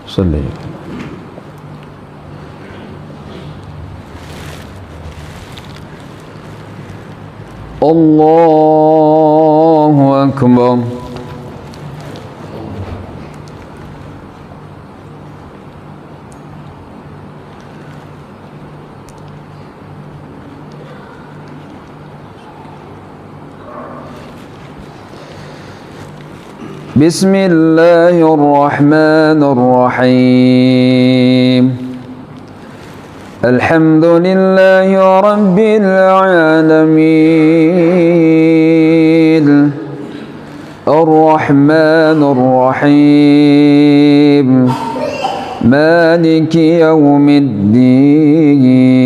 صلي. الله أكبر. بسم الله الرحمن الرحيم. الحمد لله رب العالمين الرحمن الرحيم مالك يوم الدين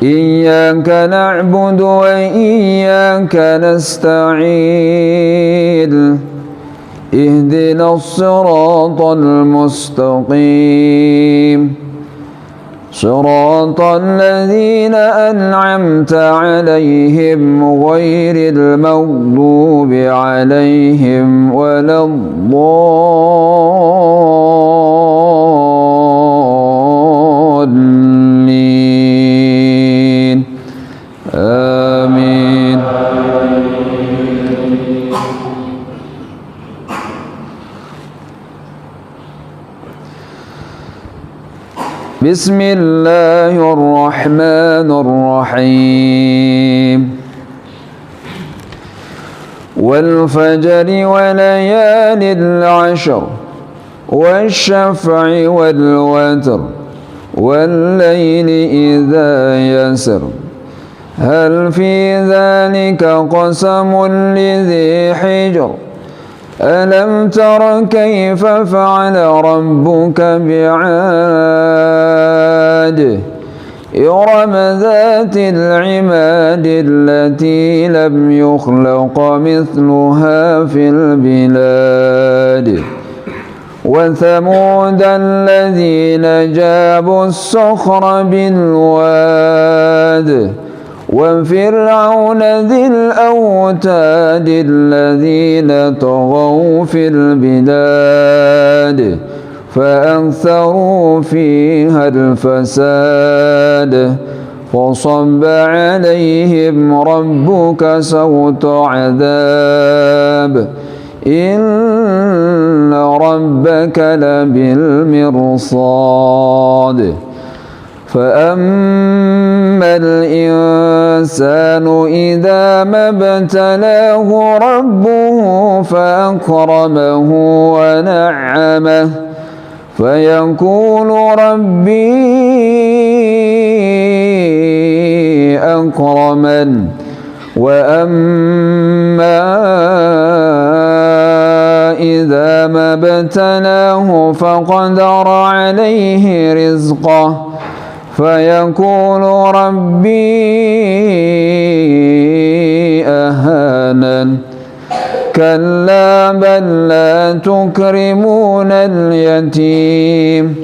إياك نعبد وإياك نستعين اهدنا الصراط المستقيم صراط الذين أنعمت عليهم غير المغضوب عليهم ولا الضالين آمين. بسم الله الرحمن الرحيم. والفجر وليال العشر والشفع والوتر والليل إذا يسر هل في ذلك قسم لذي حجر ألم تر كيف فعل ربك بعاد إرم ذات العماد التي لم يخلق مثلها في البلاد وثمود الذين جابوا الصخر بالواد وفرعون ذي الأوتاد الذين طغوا في البلاد فأكثروا فيها الفساد فصب عليهم ربك سوط عذاب إن ربك لبالمرصاد فأما الإنسان إذا ما ابتلاه ربه فأكرمه ونعمه فيقول ربي أكرمن وأما إذا ما ابتلاه فقدر عليه رزقه فيقول ربي أهانن كلا بل لا تكرمون اليتيم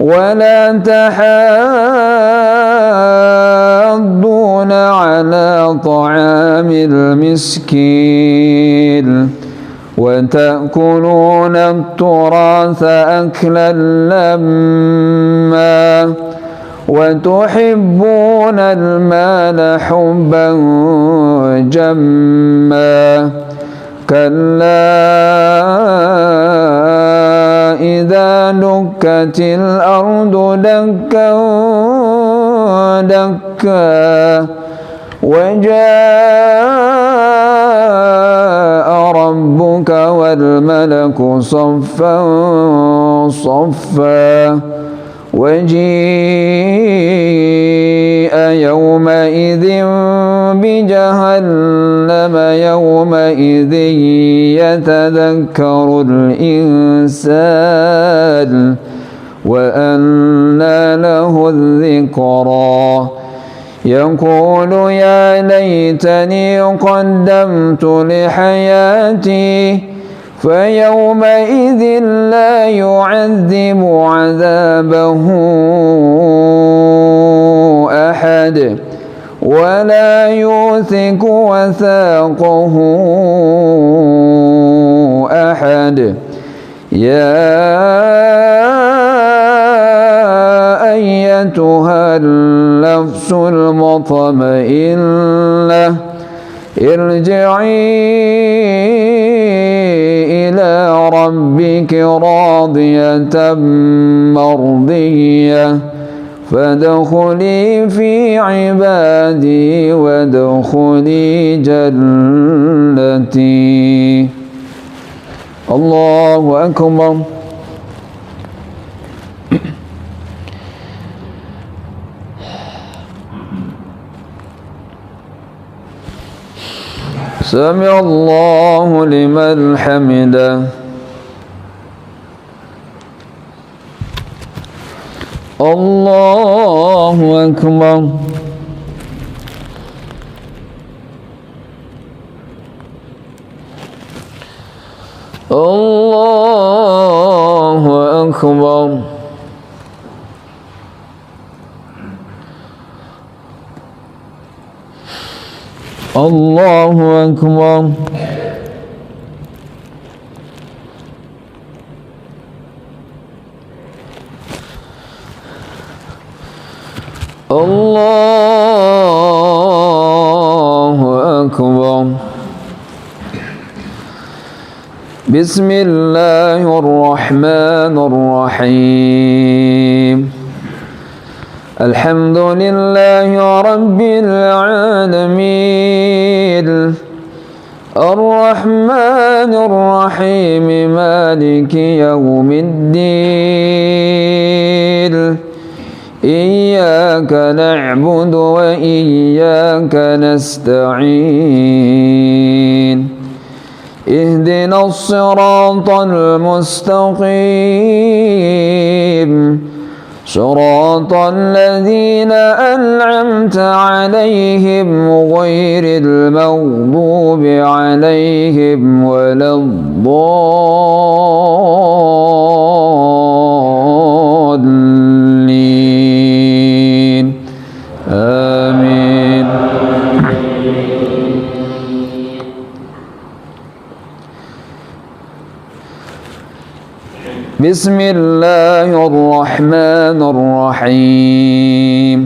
ولا تحاضون على طعام المسكين وتأكلون التراث أكلا لما وتحبون المال حبا جما كلا إذا دكت الأرض دكا دكا وجاء ربك والملك صفا صفا وجيء يومئذ بجهنم يومئذ يتذكر الإنسان وأنى له الذكرى يقول يا ليتني قدمت لحياتي فيومئذ لا يعذب عذابه أحد ولا يوثق وثاقه أحد يا أيتها النفس المطمئنة ارجعي إلى ربك راضية مرضية فادخلي في عبادي وادخلي جنتي. الله أكبر. سمع الله لمن حمده. الله أكبر. الله أكبر. الله أكبر. الله أكبر. بسم الله الرحمن الرحيم. الحمد لله رب العالمين الرحمن الرحيم مالك يوم الدين إياك نعبد وإياك نستعين اهدنا الصراط المستقيم صراط الذين أنعمت عليهم غير المغضوب عليهم ولا الضالين آمين. بسم الله الرحمن الرحيم.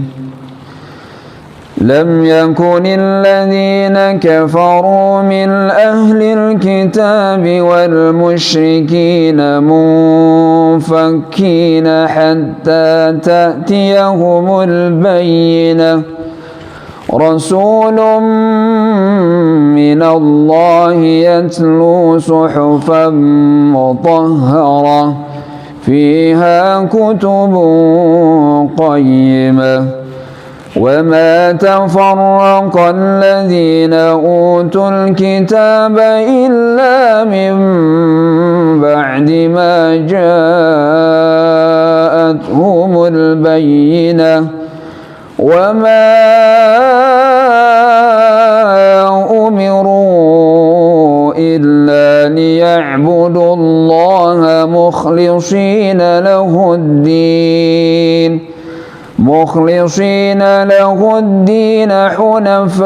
لم يكن الذين كفروا من أهل الكتاب والمشركين منفكين حتى تأتيهم البينة رسول من الله يتلو صحفا مطهرة فيها كتب قيمة وما تفرق الذين أوتوا الكتاب إلا من بعد ما جاءتهم البينة وما أمروا إلا ليعبدوا الله مخلصين له الدين حنفاء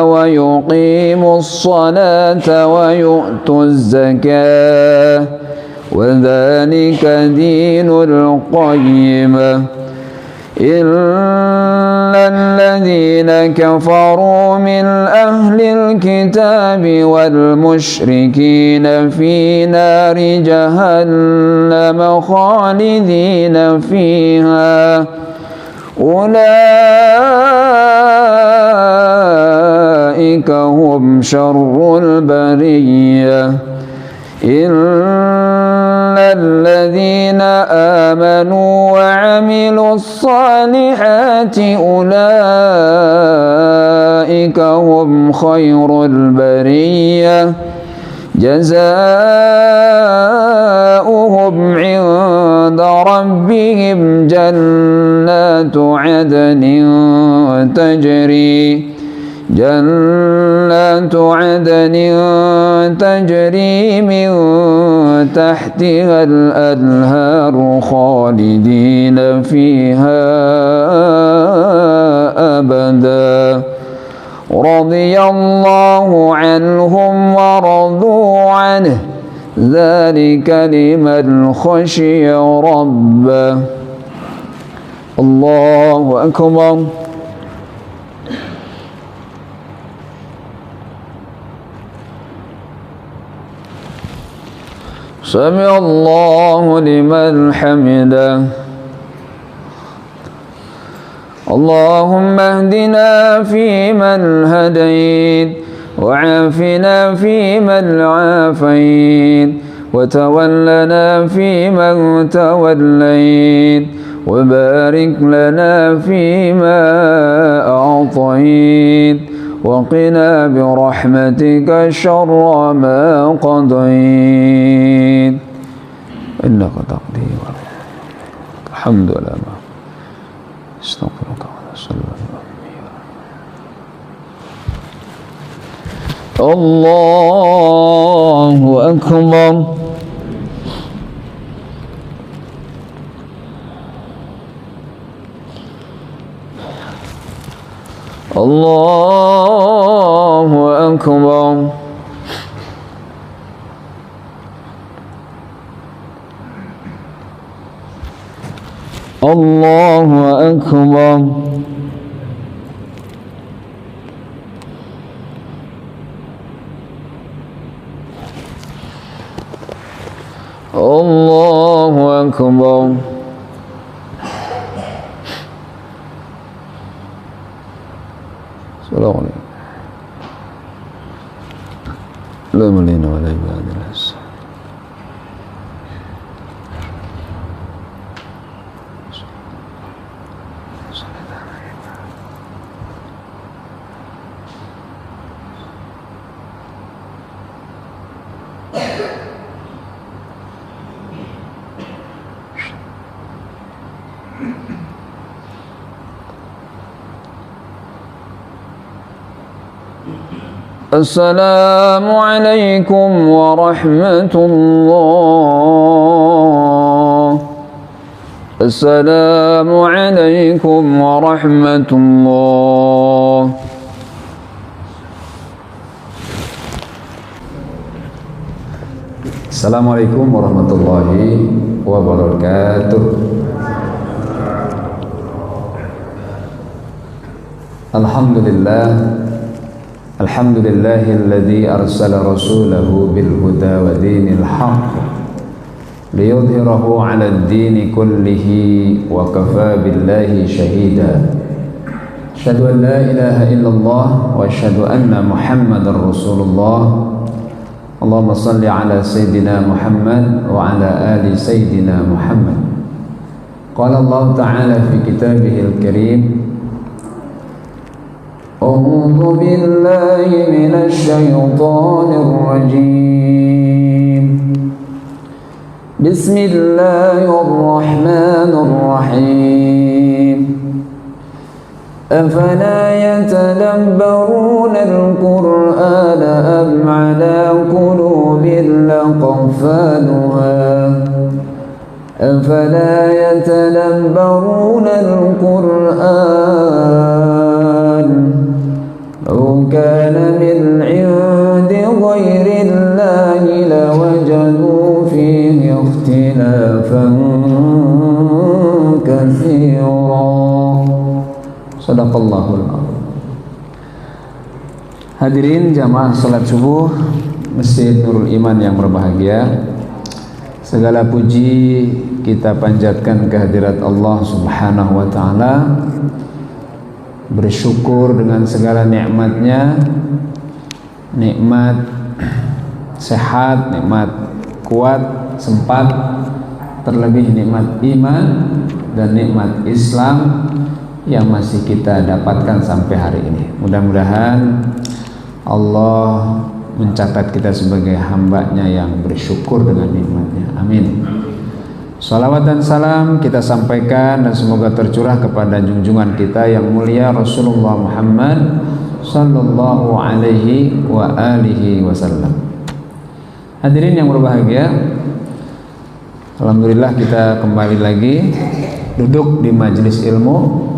ويقيموا الصلاة ويؤتوا الزكاة وذلك دين القيمة. إلا الذين كفروا من أهل الكتاب والمشركين في نار جهنم خالدين فيها أولئك هم شر البرية. إلا الذين آمنوا وعملوا الصالحات أولئك هم خير البرية جزاؤهم عند ربهم جنات عدن تجري من تحتها الأنهار خالدين فيها أبدا رضي الله عنهم ورضوا عنه ذلك لمن خشي ربه الله أكبر سمع الله لمن حمده اللهم اهدنا فيمن هديت وعافنا فيمن عافيت وتولنا فيمن توليت وبارك لنا فيما أعطيت وقنا برحمتك شر ما قضيت إنك تقضي الحمد لله استغفرك الله أكبر الله أكبر الله أكبر الله أكبر السلام عليكم لا ملينا ولا يبعد الحسن السلام عليكم ورحمة الله السلام عليكم ورحمة الله Assalamualaikum warahmatullahi wabarakatuh. Alhamdulillah Alhamdulillahilladzi arsala rasulahu bil huda wa dinil haqq liyudhhirahu 'alad dini kullihi wa kafa billahi shahida. Asyhadu an la ilaha illallah wa asyhadu anna Muhammadar Rasulullah. Allahumma salli ala Sayyidina Muhammad wa ala ali Sayyidina Muhammad. Qala Allah Ta'ala fi kitabihil karim A'udzu billahi minasy syaithanir rajim Bismillahirrahmanirrahim أفلا يتدبرون القرآن أم على قلوب أقفالها أفلا يتدبرون القرآن لو كان من عند غير الله لوجدوا فيه اختلافا كثيرا Sadaqallahul a'lam. Hadirin jamaah salat subuh Masjid Nurul Iman yang berbahagia, segala puji kita panjatkan kehadirat Allah Subhanahu wa ta'ala. Bersyukur dengan segala nikmatnya, nikmat sehat, nikmat kuat, sempat, terlebih nikmat iman dan nikmat Islam yang masih kita dapatkan sampai hari ini. Mudah-mudahan Allah mencatat kita sebagai hambanya yang bersyukur dengan nikmatnya. Amin. Salawat dan salam kita sampaikan dan semoga tercurah kepada junjungan kita yang mulia Rasulullah Muhammad sallallahu alaihi wa alihi wasallam. Hadirin yang berbahagia, alhamdulillah kita kembali lagi duduk di majelis ilmu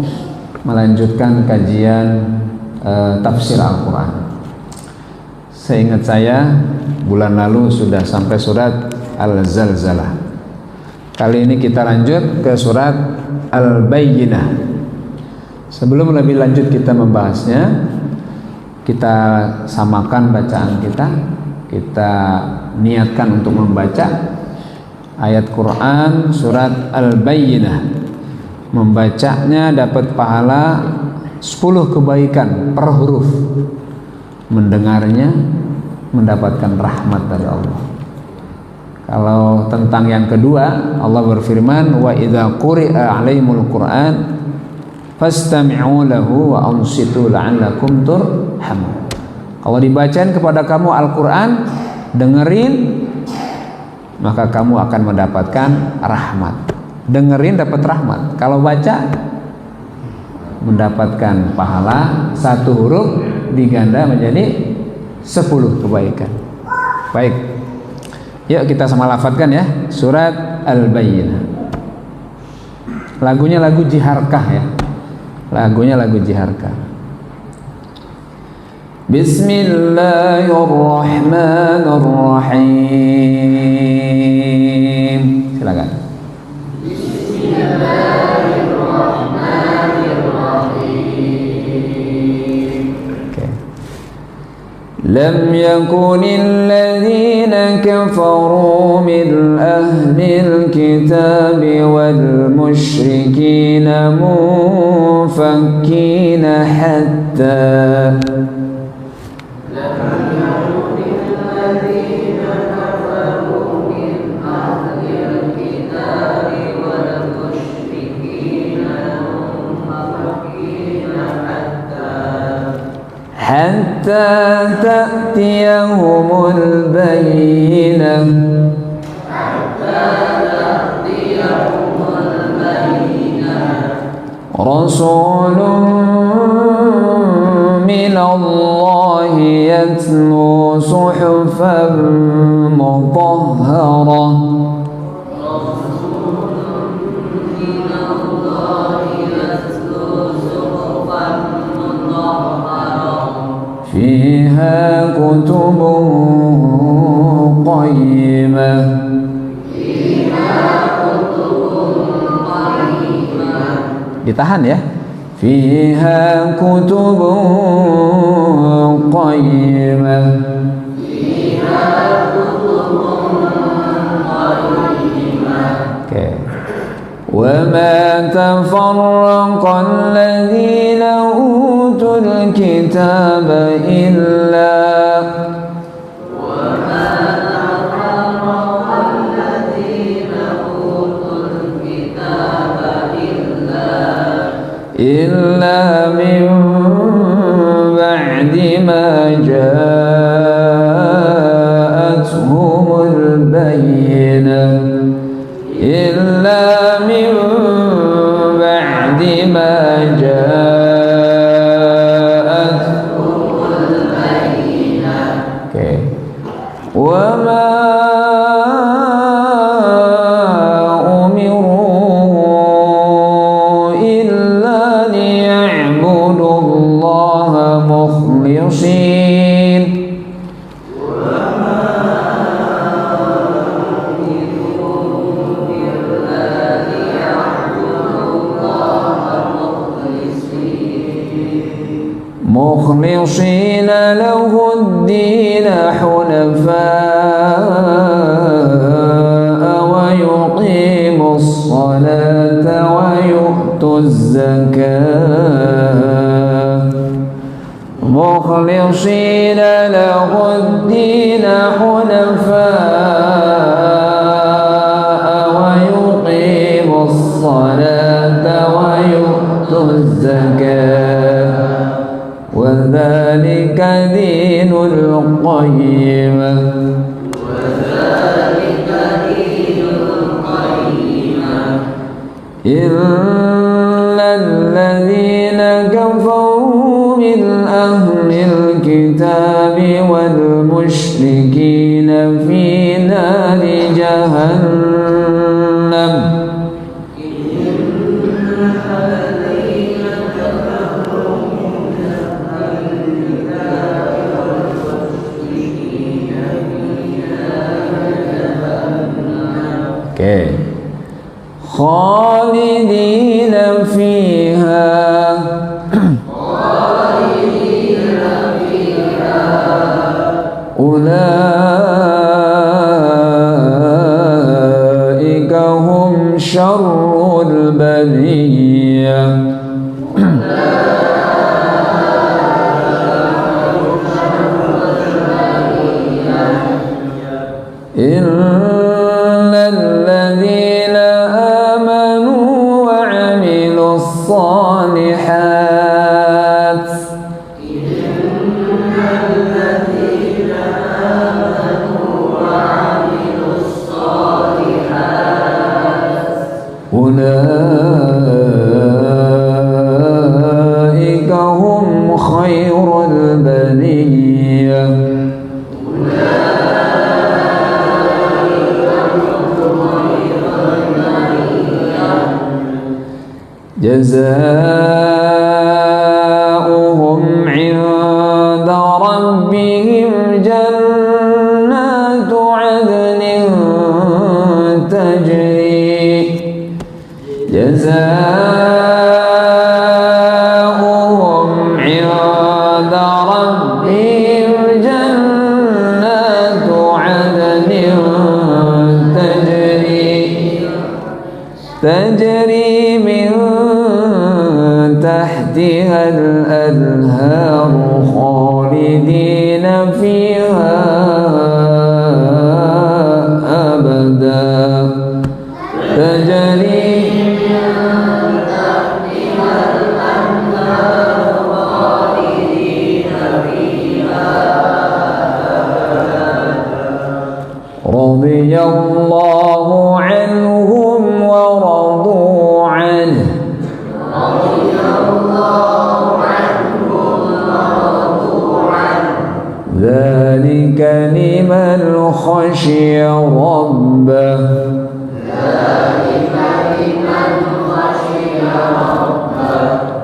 melanjutkan kajian tafsir Al-Quran. Seingat saya bulan lalu sudah sampai surat Al-Zalzalah. Kali ini kita lanjut ke surat Al-Bayyinah. Sebelum lebih lanjut kita membahasnya, kita samakan bacaan kita. Kita niatkan untuk membaca ayat Quran surat Al-Bayyinah. Membacanya dapat pahala 10 kebaikan per huruf. Mendengarnya mendapatkan rahmat dari Allah. Kalau tentang yang kedua, Allah berfirman, wa idza quri'a 'alaimul Qur'an fastami'u lahu wa ansitu la'allakum turhamun. Kalau dibacain kepada kamu Al-Quran, dengerin, maka kamu akan mendapatkan rahmat. Dengerin dapat rahmat. Kalau baca, mendapatkan pahala 1 huruf diganda menjadi 10 kebaikan. Baik, yuk kita sama lafadzkan ya, surat Al-Bayyinah. Lagunya lagu Jiharkah ya. Lagunya lagu Jiharkah. Bismillahirrahmanirrahim. Silakan. لم يكن الذين كفروا من أهل الكتاب والمشركين منفكين حتى حتى تأتيهم البينة رسول من الله يتلو صحفا مطهرة فيها كتب قيمة. Ditahan ya. فيها كتب قيمة. Okay. وما تفرق الذين أوتوا الكتاب إلا من بعد ما جاءتهم البينة إلا من بعد ما جاءتهم البينة. Okay. وما أمروا إلا ليعبدوا الله مخلصين مخلصين له الدين حنفاء ويقيموا الصلاة ويؤتوا الزكاة مخلصين له الدين حنفاء ويقيموا الصلاة ويؤتوا الزكاة وذلك دين القيمة. إلا الذين كفروا من أهل الكتاب والمشركين في نار جهنم Oke. Khalidina fiha. Ulaika hum syarrul bariyah. Illal ladzina amanu wa 'amilus shalihat. Ulaika hum khairul bariyah. Jazaohum 'inda rabbihim jannatu 'adnin tajri. Jazaohum 'inda rabbihim jannatu 'adnin tajri min تحتها الأنهار خالدين فيها أبدا تجري رضي الله عنهم ورضوا عنه ذلك لمن خشي ربه.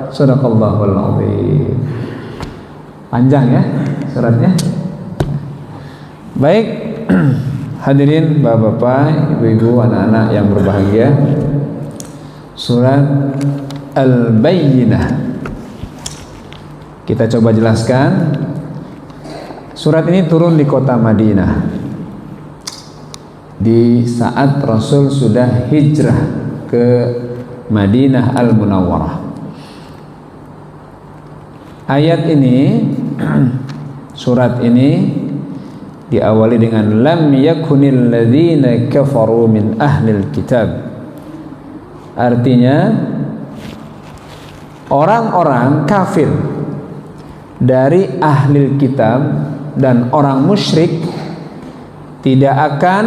Sadaqallahul azim. Panjang ya suratnya. Baik, hadirin bapak-bapak, ibu-ibu, anak-anak yang berbahagia. Surat Al-Bayyinah. Kita coba jelaskan. Surat ini turun di kota Madinah di saat Rasul sudah hijrah ke Madinah Al-Munawwarah. Ayat ini, surat ini diawali dengan lam yakunil ladzina kafaru min ahlil kitab. Artinya orang-orang kafir dari ahli kitab dan orang musyrik tidak akan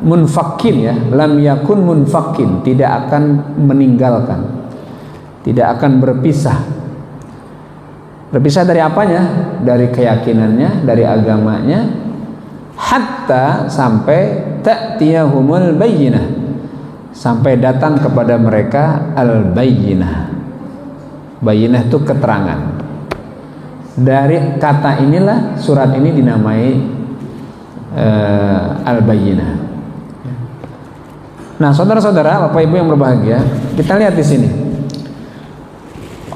munfakin, ya, lam yakun munfakin, tidak akan meninggalkan, tidak akan berpisah. Berpisah dari apanya? Dari keyakinannya, dari agamanya, hatta sampai ta'tiyahumul bayyinah, sampai datang kepada mereka al-bayyinah. Bayyinah itu keterangan. Dari kata inilah surat ini dinamai Al-Bayyinah. Nah, saudara-saudara, Bapak Ibu yang berbahagia, kita lihat di sini.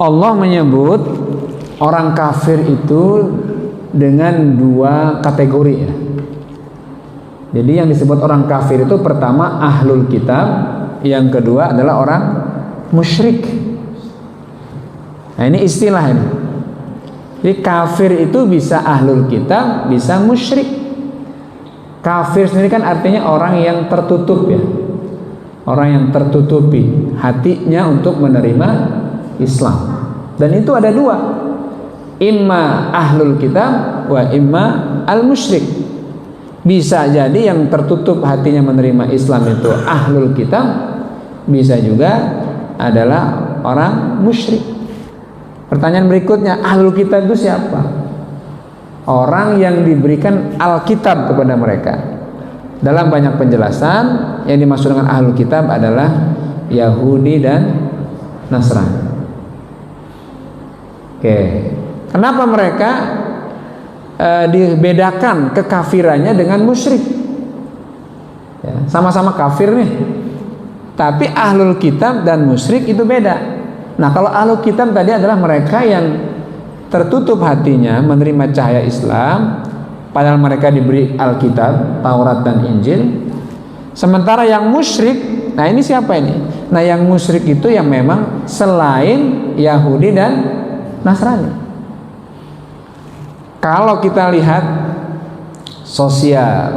Allah menyebut orang kafir itu dengan dua kategori, ya. Jadi yang disebut orang kafir itu pertama ahlul kitab, yang kedua adalah orang musyrik. Nah, ini istilah ini. Jadi kafir itu bisa ahlul kitab, bisa musyrik. Kafir sendiri kan artinya orang yang tertutup, ya. Orang yang tertutupi hatinya untuk menerima Islam. Dan itu ada dua. Imma ahlul kitab wa imma al-musyrik. Bisa jadi yang tertutup hatinya menerima Islam itu ahlul kitab, bisa juga adalah orang musyrik. Pertanyaan berikutnya, ahlul kitab itu siapa? Orang yang diberikan Alkitab kepada mereka. Dalam banyak penjelasan, yang dimaksud dengan ahlul kitab adalah Yahudi dan Nasrani. Oke, kenapa mereka dibedakan kekafirannya dengan musyrik? Ya, sama-sama kafir nih. Tapi ahlul kitab dan musyrik itu beda. Nah, kalau ahlul kitab tadi adalah mereka yang tertutup hatinya menerima cahaya Islam, padahal mereka diberi Alkitab, Taurat dan Injil. Sementara yang musyrik, nah ini siapa ini? Nah, yang musyrik itu yang memang selain Yahudi dan Nasrani. Kalau kita lihat sosial,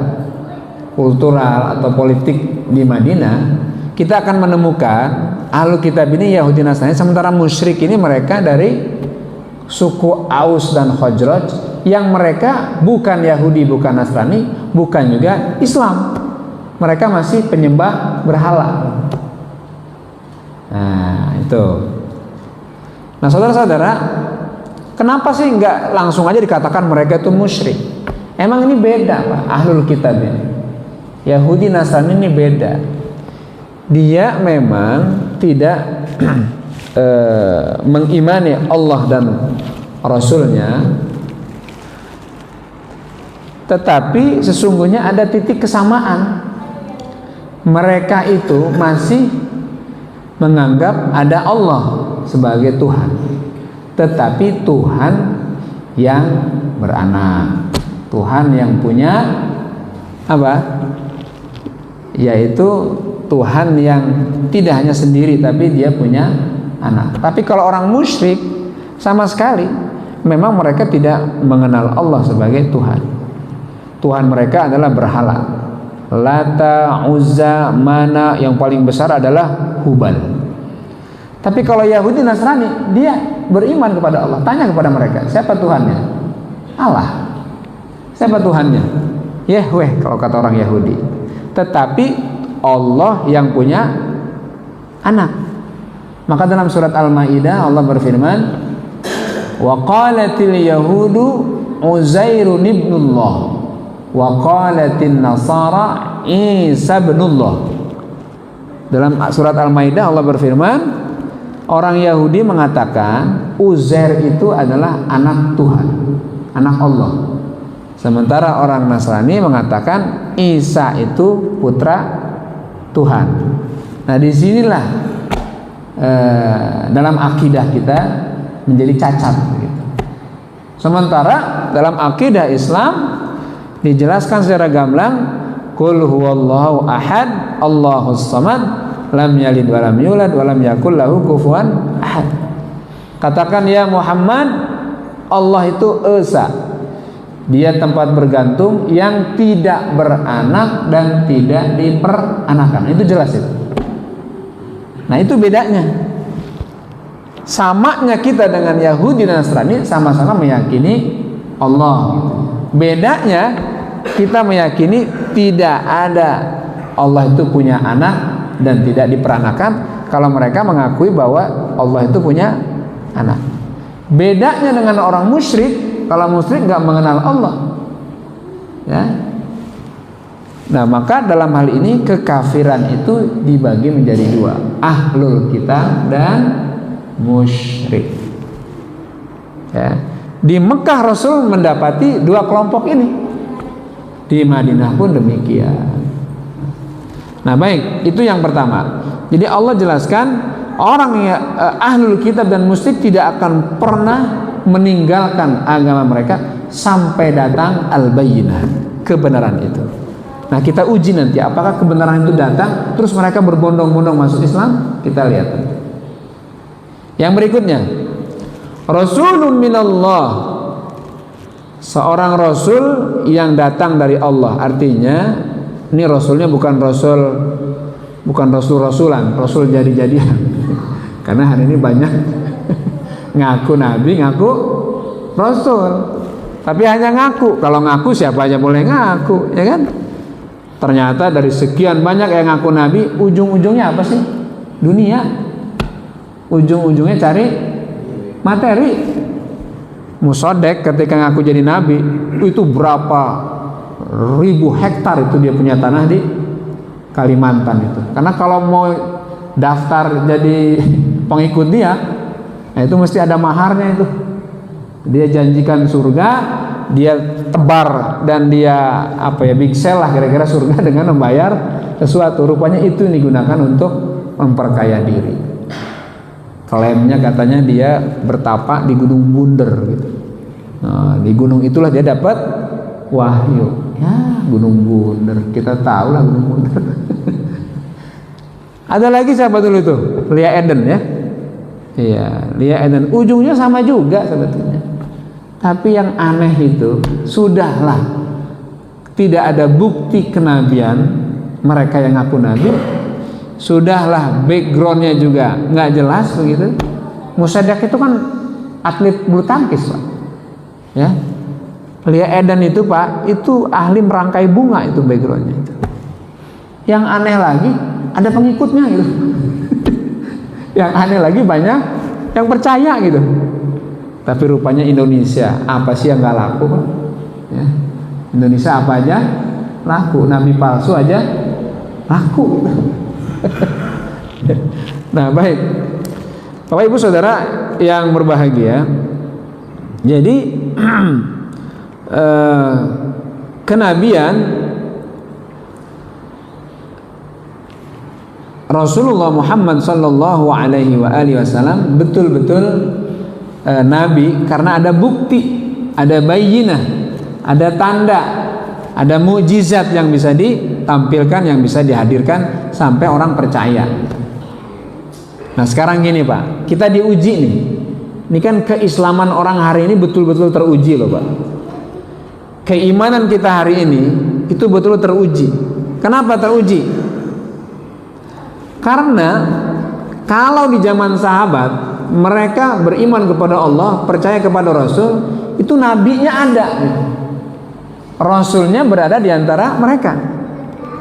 kultural atau politik di Madinah, kita akan menemukan ahlul kitab ini Yahudi Nasrani, sementara musyrik ini mereka dari suku Aus dan Khazraj yang mereka bukan Yahudi, bukan Nasrani, bukan juga Islam. Mereka masih penyembah berhala. Nah, itu. Nah, saudara-saudara, kenapa sih nggak langsung aja dikatakan mereka itu musyrik? Emang ini beda, Pak, ahlul kitab ini. Yahudi Nasrani ini beda. Dia memang tidak mengimani Allah dan Rasulnya, tetapi sesungguhnya ada titik kesamaan. Mereka itu masih menganggap ada Allah sebagai Tuhan, tetapi Tuhan yang beranak, Tuhan yang punya apa? Yaitu Tuhan yang tidak hanya sendiri, tapi dia punya anak. Tapi kalau orang musyrik sama sekali memang mereka tidak mengenal Allah sebagai Tuhan. Tuhan mereka adalah berhala. Lata, Uzza, Mana, yang paling besar adalah Hubal. Tapi kalau Yahudi Nasrani, dia beriman kepada Allah. Tanya kepada mereka, siapa Tuhannya? Allah. Siapa Tuhannya? Yahweh kalau kata orang Yahudi. Tetapi Allah yang punya anak. Maka dalam surat Al-Maidah Allah berfirman, wa qalatil yahudu Uzairun ibnullah wa qalatin nasara Isa ibnullah. Dalam surat Al-Maidah Allah berfirman, orang Yahudi mengatakan Uzair itu adalah anak Tuhan, anak Allah. Sementara orang Nasrani mengatakan Isa itu putra Tuhan. Nah, disinilah dalam akidah kita menjadi cacat. Sementara dalam akidah Islam dijelaskan secara gamblang, qul huwallahu ahad, Allahus samad, lam yalid wa lam yulad wa lam yakul lahu kufuwan ahad. Katakan ya Muhammad, Allah itu esa, dia tempat bergantung yang tidak beranak dan tidak diperanakan. Itu jelas itu. Nah, itu bedanya. Samanya kita dengan Yahudi dan Nasrani sama-sama meyakini Allah. Bedanya kita meyakini tidak ada Allah itu punya anak dan tidak diperanakan, kalau mereka mengakui bahwa Allah itu punya anak. Bedanya dengan orang musyrik, kalau musyrik nggak mengenal Allah, ya. Nah, maka dalam hal ini kekafiran itu dibagi menjadi dua, ahlul kitab dan musyrik. Ya. Di Mekah Rasul mendapati dua kelompok ini, di Madinah pun demikian. Nah, baik, itu yang pertama. Jadi Allah jelaskan orang yang ahlul kitab dan musyrik tidak akan pernah meninggalkan agama mereka sampai datang al-bayyinah, kebenaran itu. Nah, kita uji nanti apakah kebenaran itu datang terus mereka berbondong-bondong masuk Islam. Kita lihat. Yang berikutnya, Rasulun minallah, seorang rasul yang datang dari Allah. Artinya ini rasulnya bukan rasul-rasulan, rasul jadi-jadian. Karena hari ini banyak ngaku nabi, ngaku rasul, tapi hanya ngaku. Kalau ngaku siapa aja boleh ngaku, ya kan? Ternyata dari sekian banyak yang ngaku nabi, ujung-ujungnya apa sih? Dunia. Ujung-ujungnya cari materi. Musodek ketika ngaku jadi nabi, itu berapa ribu hektar itu dia punya tanah di Kalimantan itu. Karena kalau mau daftar jadi pengikut dia, nah itu mesti ada maharnya itu. Dia janjikan surga, dia tebar dan dia big sell lah kira-kira surga dengan membayar sesuatu. Rupanya itu digunakan untuk memperkaya diri. Klaimnya katanya dia bertapa di Gunung Bunder gitu. Nah, di gunung itulah dia dapat wahyu. Ya, Gunung Bunder, kita tahu lah Gunung Bunder. Ada lagi siapa dulu tuh? Lia Eden ya. Iya, Lia Eden. Ujungnya sama juga sebetulnya. Tapi yang aneh itu, sudahlah tidak ada bukti kenabian mereka yang ngaku nabi. Sudahlah backgroundnya juga nggak jelas begitu. Musaddiq itu kan atlet bulu tangkis Pak. Ya, Lia Eden itu Pak, itu ahli merangkai bunga itu backgroundnya itu. Yang aneh lagi ada pengikutnya gitu. Yang aneh lagi banyak yang percaya gitu. Tapi rupanya Indonesia apa sih yang nggak laku Pak? Ya. Indonesia apa aja laku, nabi palsu aja laku. Nah baik, Bapak Ibu Saudara yang berbahagia, jadi kenabian Rasulullah Muhammad sallallahu alaihi wasallam betul-betul nabi karena ada bukti, ada bayyinah, ada tanda, ada mukjizat yang bisa ditampilkan, yang bisa dihadirkan sampai orang percaya. Nah sekarang gini Pak, kita diuji nih. Ini kan keislaman orang hari ini betul-betul teruji loh Pak. Keimanan kita hari ini itu betul teruji. Kenapa teruji? Karena kalau di zaman sahabat mereka beriman kepada Allah, percaya kepada Rasul, itu nabinya ada, Rasulnya berada di antara mereka.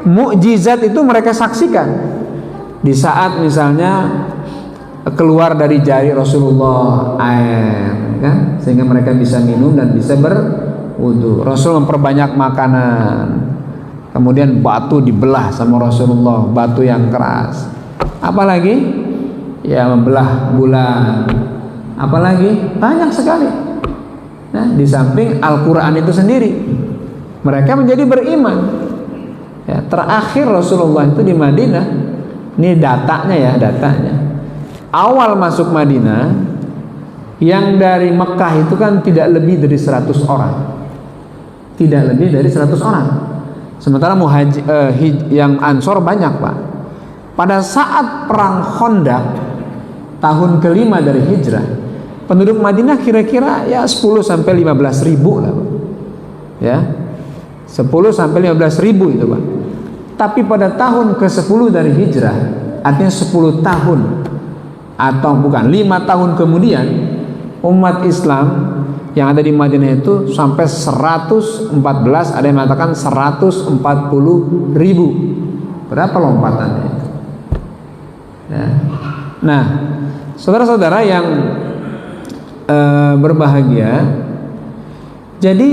Mukjizat itu mereka saksikan. Di saat misalnya keluar dari jari Rasulullah air, kan, sehingga mereka bisa minum dan bisa berwudu. Rasul memperbanyak makanan. Kemudian batu dibelah sama Rasulullah, batu yang keras. Apalagi? Ya membelah bulan. Apalagi? Banyak sekali. Nah, di samping Al-Quran itu sendiri, mereka menjadi beriman. Ya, terakhir Rasulullah itu di Madinah. Ini datanya ya, datanya. Awal masuk Madinah, yang dari Mekah itu kan tidak lebih dari 100 orang. Tidak lebih dari 100 orang. Sementara yang Ansor banyak Pak. Pada saat perang Khandaq tahun kelima dari hijrah, penduduk Madinah kira-kira ya 10 sampai 15 ribu lah Pak. Ya, 10 sampai 15 ribu itu Pak. Tapi pada tahun ke-10 dari hijrah, artinya 10 tahun atau bukan 5 tahun kemudian, umat Islam yang ada di Madinah itu sampai 114, ada yang mengatakan 140 ribu. Berapa lompatannya itu? Ya. Nah, saudara-saudara yang berbahagia, jadi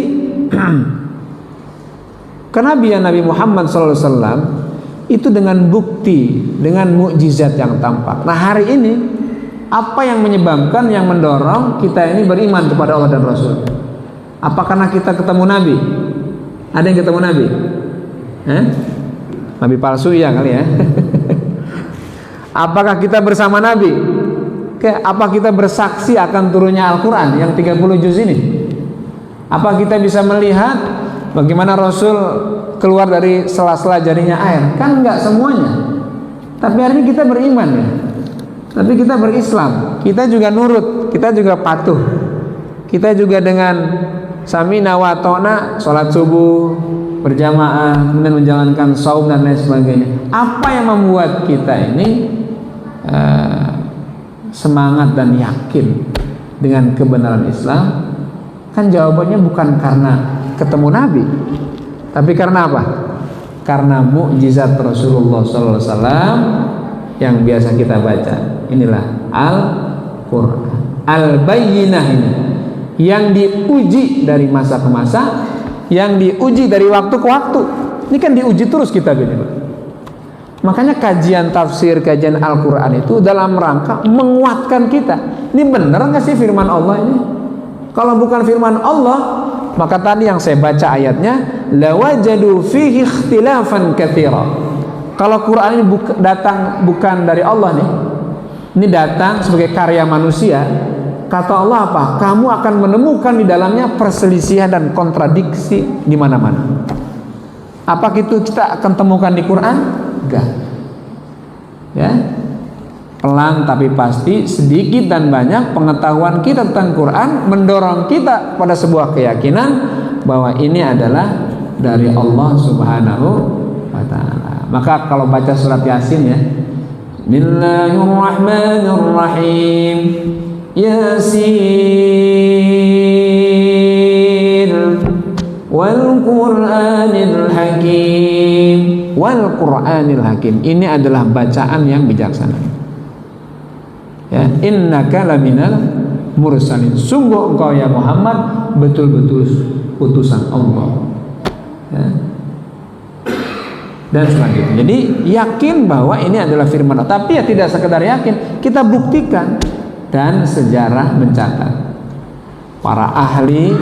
kenabian Nabi Muhammad SAW itu dengan bukti, dengan mukjizat yang tampak. Nah hari ini apa yang menyebabkan, yang mendorong kita ini beriman kepada Allah dan Rasul? Apa karena kita ketemu Nabi? Ada yang ketemu Nabi? Nabi palsu ya kali ya. Apakah kita bersama Nabi? Apa kita bersaksi akan turunnya Al-Quran yang 30 juz ini? Apa kita bisa melihat bagaimana Rasul keluar dari sela-sela jarinya air? Kan enggak semuanya. Tapi hari ini kita beriman ya. Tapi kita berislam, kita juga nurut, kita juga patuh, kita juga dengan samina wa ta'na, sholat subuh berjamaah, kemudian menjalankan saum dan lain sebagainya. Apa yang membuat kita ini semangat dan yakin dengan kebenaran Islam? Kan jawabannya bukan karena ketemu Nabi, tapi karena apa? Karena mukjizat Rasulullah SAW yang biasa kita baca. Inilah Al-Quran, Al-Bayyinah ini, yang diuji dari masa ke masa, yang diuji dari waktu ke waktu. Ini kan diuji terus kita ini. Makanya kajian tafsir, kajian Al-Quran itu dalam rangka menguatkan kita. Ini benar nggak sih firman Allah ini? Kalau bukan firman Allah, maka tadi yang saya baca ayatnya, lawajadu fihi ikhtilafan katsira. Kalau Quran ini datang bukan dari Allah nih, ini datang sebagai karya manusia, kata Allah apa? Kamu akan menemukan di dalamnya perselisihan dan kontradiksi di mana-mana. Apa itu kita akan temukan di Quran? Enggak. Ya. Pelan tapi pasti, sedikit dan banyak pengetahuan kita tentang Quran mendorong kita pada sebuah keyakinan bahwa ini adalah dari Allah Subhanahu wa taala. Maka kalau baca surat Yasin ya, Bismillahirrahmanirrahim. Yasin wal Qur'anil Hakim. Wal Qur'anil Hakim. Ini adalah bacaan yang bijaksana. Ya, innaka laminal mursalin. Sungguh engkau ya Muhammad betul-betul utusan Allah. Ya. Dan selanjutnya. Jadi yakin bahwa ini adalah firman Allah. Tapi ya tidak sekedar yakin, kita buktikan. Dan sejarah mencatat. Para ahli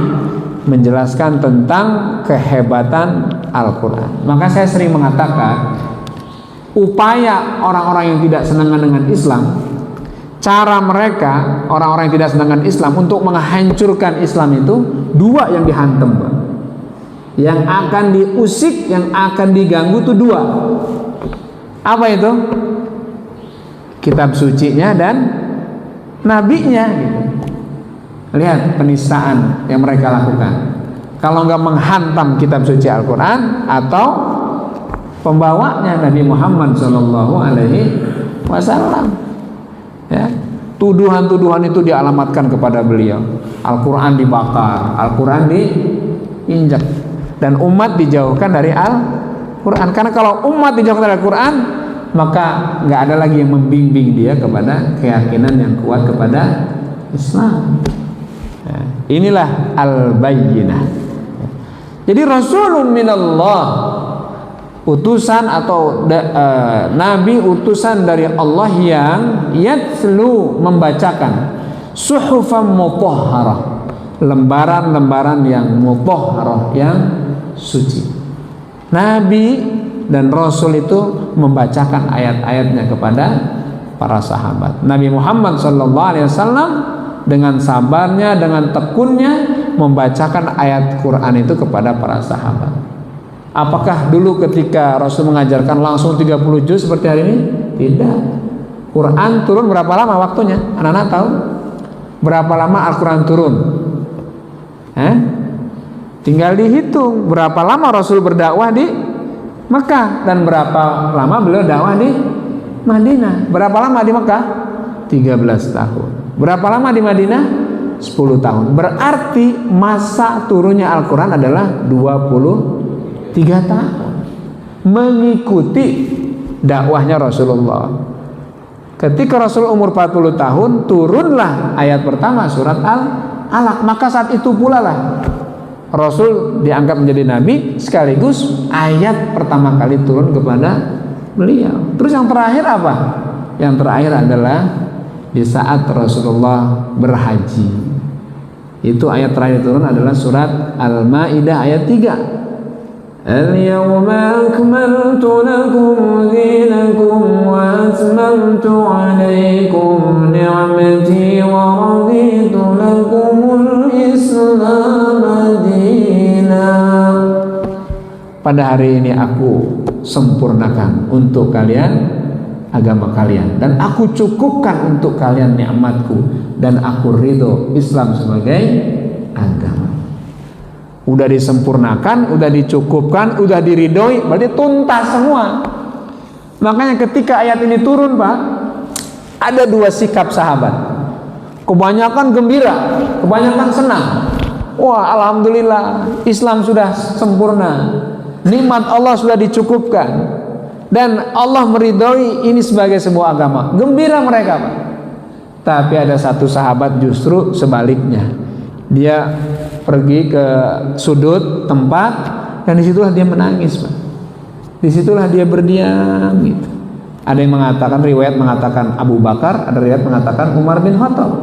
menjelaskan tentang kehebatan Al-Quran. Maka saya sering mengatakan, upaya orang-orang yang tidak senang dengan Islam, cara mereka, orang-orang yang tidak senang dengan Islam untuk menghancurkan Islam itu dua yang dihantam, Pak. Yang akan diusik, yang akan diganggu itu dua. Apa itu? Kitab sucinya dan nabinya gitu. Lihat penistaan yang mereka lakukan. Kalau nggak menghantam kitab suci Al-Quran atau pembawanya Nabi Muhammad SAW. Ya, tuduhan-tuduhan itu dialamatkan kepada beliau. Al-Quran dibakar, Al-Quran diinjak, dan umat dijauhkan dari Al-Quran. Karena kalau umat dijauhkan dari Al-Quran, maka nggak ada lagi yang membimbing dia kepada keyakinan yang kuat kepada Islam. Ya, inilah al-bayyinah. Jadi Rasulun minallah, utusan atau nabi utusan dari Allah yang yatlu, membacakan suhufan mutahharah, lembaran-lembaran yang mutahharah, yang suci. Nabi dan Rasul itu membacakan ayat-ayatnya kepada para sahabat. Nabi Muhammad SAW dengan sabarnya, dengan tekunnya membacakan ayat Quran itu kepada para sahabat. Apakah dulu ketika Rasul mengajarkan langsung 30 juz seperti hari ini? Tidak. Quran turun berapa lama waktunya? Anak-anak tahu? Berapa lama Al-Quran turun? Tinggal dihitung berapa lama Rasul berdakwah di Mekah dan berapa lama beliau dakwah di Madinah. Berapa lama di Mekah? 13 tahun. Berapa lama di Madinah? 10 tahun. Berarti masa turunnya Al-Quran adalah 23 tahun, mengikuti dakwahnya Rasulullah. Ketika Rasul umur 40 tahun, turunlah ayat pertama surat Al-Alaq. Maka saat itu pula lah Rasul diangkat menjadi nabi, sekaligus ayat pertama kali turun kepada beliau. Terus yang terakhir apa? Yang terakhir adalah di saat Rasulullah berhaji. Itu ayat terakhir turun adalah surat Al-Maidah ayat 3. Al-yawma akmaltu lakum dinakum wa atmamtu alaikum ni'mati wa raditu lakumul Islam madinah. Pada hari ini aku sempurnakan untuk kalian agama kalian, dan aku cukupkan untuk kalian nikmatku, dan aku ridho Islam sebagai agama. Udah disempurnakan, udah dicukupkan, udah diridhoi, berarti tuntas semua. Makanya ketika ayat ini turun, Pak, ada dua sikap sahabat. Kebanyakan gembira, kebanyakan senang. Wah, alhamdulillah, Islam sudah sempurna, nikmat Allah sudah dicukupkan, dan Allah meridhoi ini sebagai sebuah agama. Gembira mereka, Pak. Tapi ada satu sahabat justru sebaliknya. Dia pergi ke sudut tempat, dan disitulah dia menangis, Pak. Disitulah dia berdiam gitu. Ada yang mengatakan, riwayat mengatakan Abu Bakar, ada riwayat mengatakan Umar bin Khattab.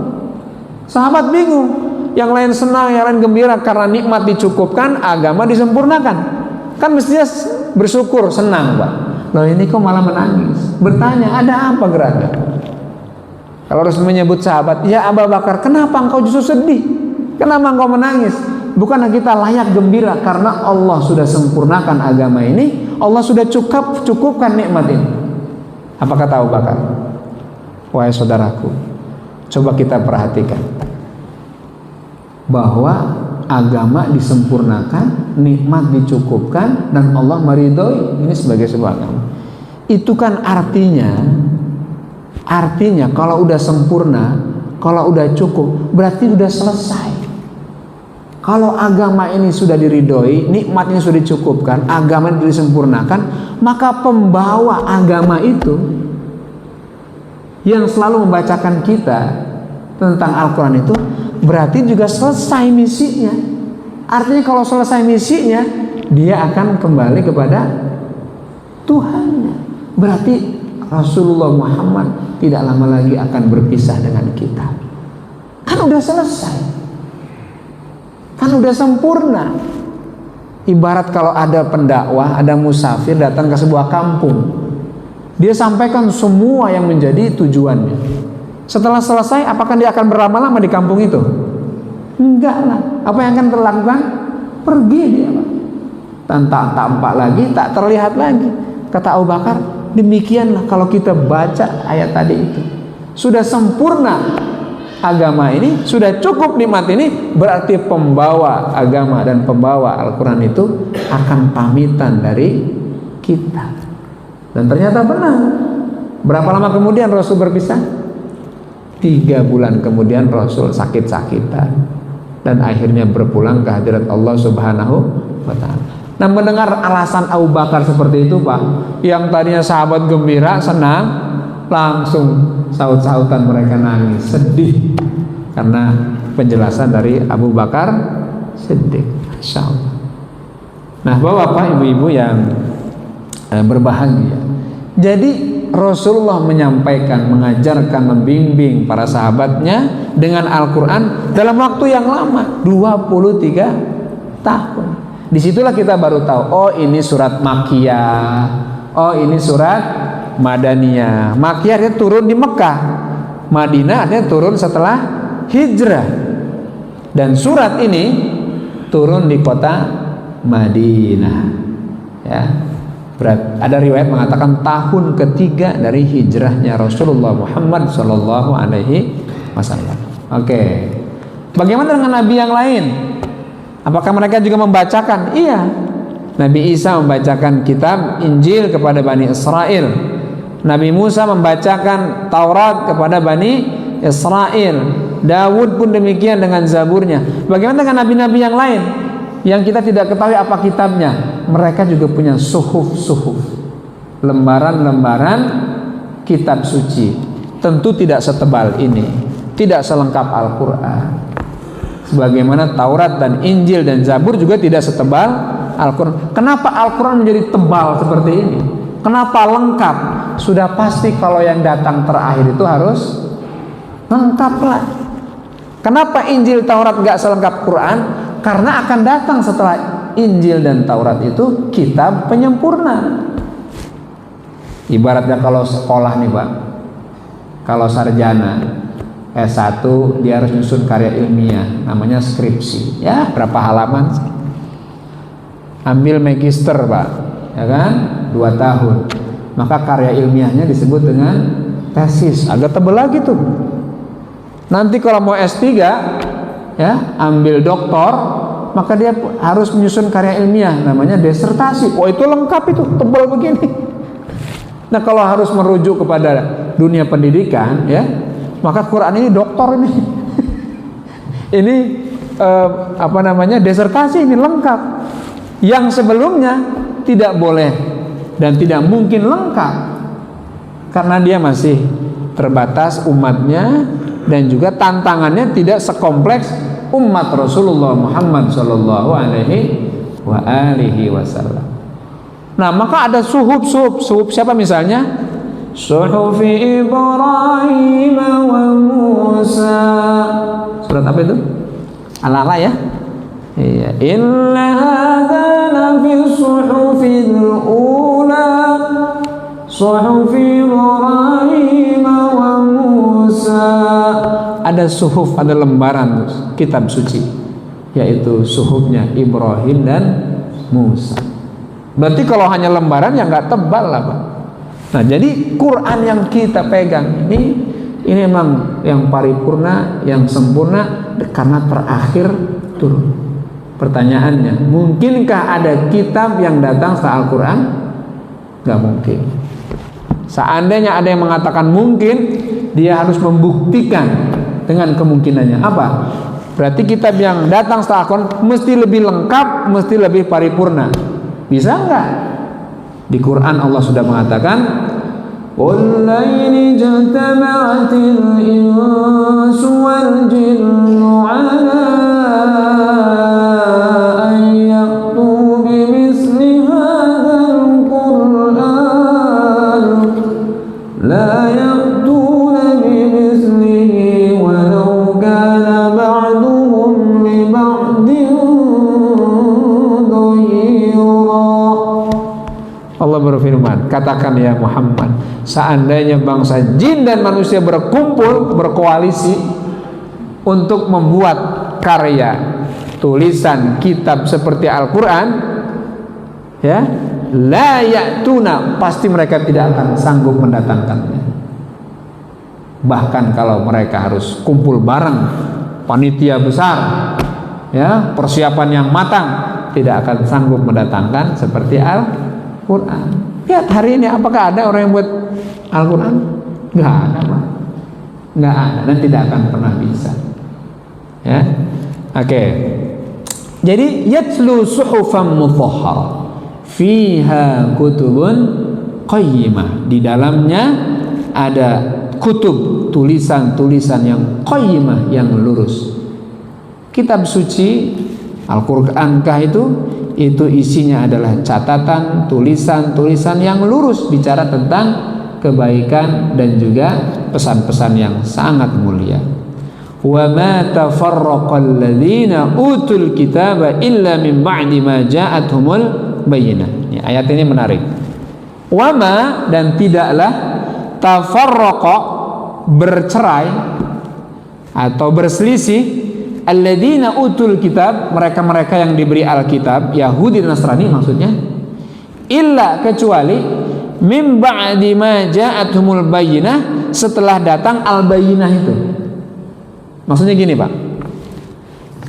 Sahabat bingung, yang lain senang, yang lain gembira karena nikmat dicukupkan, agama disempurnakan. Kan mestinya bersyukur, senang, Pak. Loh ini kok malah menangis? Bertanya, ada apa gerangan? Kalau Rasul menyebut sahabat, ya Abu Bakar, kenapa engkau justru sedih? Kenapa engkau menangis? Bukanlah kita layak gembira karena Allah sudah sempurnakan agama ini, Allah sudah cukupkan nikmat ini. Apa kata Abu Bakar? Wahai saudaraku, coba kita perhatikan bahwa agama disempurnakan, nikmat dicukupkan, dan Allah meridhoi ini sebagai sebuah agama. Itu kan artinya kalau udah sempurna, kalau udah cukup, berarti udah selesai. Kalau agama ini sudah diridhoi, nikmat ini sudah dicukupkan, agama ini disempurnakan, maka pembawa agama itu yang selalu membacakan kita tentang Al-Quran itu berarti juga selesai misinya. Artinya kalau selesai misinya, dia akan kembali kepada Tuhannya. Berarti Rasulullah Muhammad tidak lama lagi akan berpisah dengan kita. Kan udah selesai, kan udah sempurna. Ibarat kalau ada pendakwah, ada musafir datang ke sebuah kampung, dia sampaikan semua yang menjadi tujuannya. Setelah selesai, apakah dia akan berlama-lama di kampung itu? Enggak lah. Apa yang akan terlakukan? Pergi dia, Pak. Tak tampak lagi, tak terlihat lagi. Kata Abu Bakar, demikianlah kalau kita baca ayat tadi itu. Sudah sempurna agama ini, sudah cukup nikmat ini, berarti pembawa agama dan pembawa Al-Quran itu akan pamitan dari kita. Dan ternyata benar. Berapa lama kemudian Rasul berpisah? 3 bulan kemudian Rasul sakit-sakitan dan akhirnya berpulang ke hadirat Allah Subhanahu wa ta'ala. Nah, mendengar alasan Abu Bakar seperti itu, Pak, yang tadinya sahabat gembira, senang, langsung saut-sautan mereka nangis, sedih karena penjelasan dari Abu Bakar Siddiq. Masya Allah. Nah, Bapak, Ibu-ibu yang berbahagia, jadi Rasulullah menyampaikan, mengajarkan, membimbing para sahabatnya dengan Al-Quran dalam waktu yang lama, 23 tahun. Disitulah kita baru tahu, oh ini surat Makkiyah, oh ini surat Madaniyah. Makkiyah artinya turun di Mekah, Madinah artinya turun setelah hijrah. Dan surat ini turun di kota Madinah. Ya. Ada riwayat mengatakan tahun ketiga dari hijrahnya Rasulullah Muhammad Sallallahu Alaihi Wasallam. Oke, bagaimana dengan nabi yang lain? Apakah mereka juga membacakan? Iya, Nabi Isa membacakan kitab Injil kepada Bani Israel. Nabi Musa membacakan Taurat kepada Bani Israel. Dawud pun demikian dengan Zaburnya. Bagaimana dengan nabi-nabi yang lain yang kita tidak ketahui apa kitabnya? Mereka juga punya suhuf, lembaran-lembaran kitab suci. Tentu tidak setebal ini, tidak selengkap Al-Quran. Sebagaimana Taurat dan Injil dan Zabur juga tidak setebal Al-Quran. Kenapa Al-Quran menjadi tebal seperti ini? Kenapa lengkap? Sudah pasti kalau yang datang terakhir itu harus lengkap lah. Kenapa Injil Taurat nggak selengkap Quran? Karena akan datang setelah Injil dan Taurat itu kitab penyempurna. Ibaratnya kalau sekolah nih, Pak, kalau sarjana S1 dia harus nyusun karya ilmiah, namanya skripsi. Ya, berapa halaman? Ambil magister, Pak, ya kan? 2 tahun. Maka karya ilmiahnya disebut dengan tesis. Agak tebal lagi tuh. Nanti kalau mau S3, ya, ambil doktor, maka dia harus menyusun karya ilmiah, namanya disertasi. Oh, itu lengkap, itu tebal begini. Nah, kalau harus merujuk kepada dunia pendidikan, ya, maka Quran ini doktor ini. Ini disertasi ini lengkap. Yang sebelumnya tidak boleh dan tidak mungkin lengkap karena dia masih terbatas umatnya dan juga tantangannya tidak sekompleks umat Rasulullah Muhammad Sallallahu Alaihi Wasallam. Nah, maka ada suhuf siapa misalnya? Suhufi Ibrahim wa Musa. Surat apa itu? Ala-ala ya. Iya. Inna hadza lafi suhufil ula suhufi Ibrahim wa Musa. Ada suhuf, ada lembaran kitab suci, yaitu suhufnya Ibrahim dan Musa. Berarti kalau hanya lembaran ya nggak tebal lah Pak. Nah jadi Quran yang kita pegang ini memang yang paripurna, yang sempurna karena terakhir turun. Pertanyaannya, mungkinkah ada kitab yang datang setelah Al-Quran? Nggak mungkin. Seandainya ada yang mengatakan mungkin, dia harus membuktikan dengan kemungkinannya. Apa? Berarti kitab yang datang setelah Al-Quran mesti lebih lengkap, mesti lebih paripurna. Bisa enggak? Di Quran Allah sudah mengatakan, "Qul lain jatama'atil insu wal jinnu 'ala an ya'tu bimithli hadzal Qur'an la ya'tuna bimithlihi walau kana ba'duhum li ba'din dhahira." Allah berfirman, katakan ya Muhammad, seandainya bangsa jin dan manusia berkumpul, berkoalisi untuk membuat karya tulisan kitab seperti Al-Quran, ya, la ya'tuna, pasti mereka tidak akan sanggup mendatangkannya. Bahkan kalau mereka harus kumpul bareng, panitia besar, ya, persiapan yang matang, tidak akan sanggup mendatangkan seperti Al-Quran. Lihat hari ini, apakah ada orang yang buat Al-Quran? Nggak ada, Pak. Nggak ada dan tidak akan pernah bisa. Ya, oke. Jadi yatlu suhufan mutahhar fiha kutubun qayyimah. Di dalamnya ada kutub, tulisan-tulisan yang qayyimah, yang lurus. Kitab suci Al-Qur'ankah itu isinya adalah catatan, tulisan-tulisan yang lurus, bicara tentang kebaikan dan juga pesan-pesan yang sangat mulia. Wa ma tafarraqal ladzina utul kitaba illa min ba'di ma ja'atuhumul bayyinah. Ya, ayat ini menarik. Wa ma, dan tidaklah, tafarraqa, bercerai atau berselisih, alladzina utul kitab, mereka-mereka yang diberi Alkitab, Yahudi dan Nasrani maksudnya, illa, kecuali, mim ba'di ma ja'atuhumul bayyinah, setelah datang al-bayyinah itu. Maksudnya gini Pak,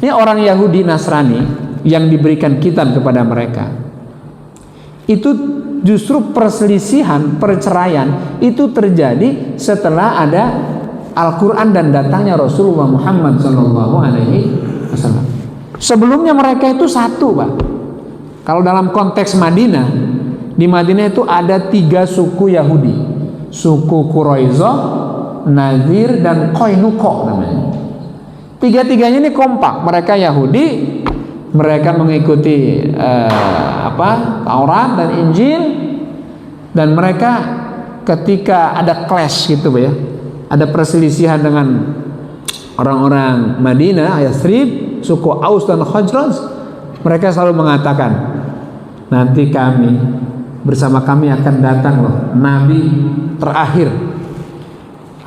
ini orang Yahudi Nasrani yang diberikan kitab kepada mereka, itu justru perselisihan, perceraian itu terjadi setelah ada Al-Quran dan datangnya Rasulullah Muhammad SAW. Sebelumnya mereka itu satu Pak. Kalau dalam konteks Madinah, di Madinah itu ada 3 suku Yahudi, suku Quraisyah, Nadir, dan Qainuqa namanya. Tiga-tiganya ini kompak. Mereka Yahudi, mereka mengikuti Taurat dan Injil, dan mereka ketika ada clash gitu ya, ada perselisihan dengan orang-orang Madinah, Yathrib, suku Aus dan Khazraj, mereka selalu mengatakan, nanti bersama kami akan datang loh Nabi terakhir,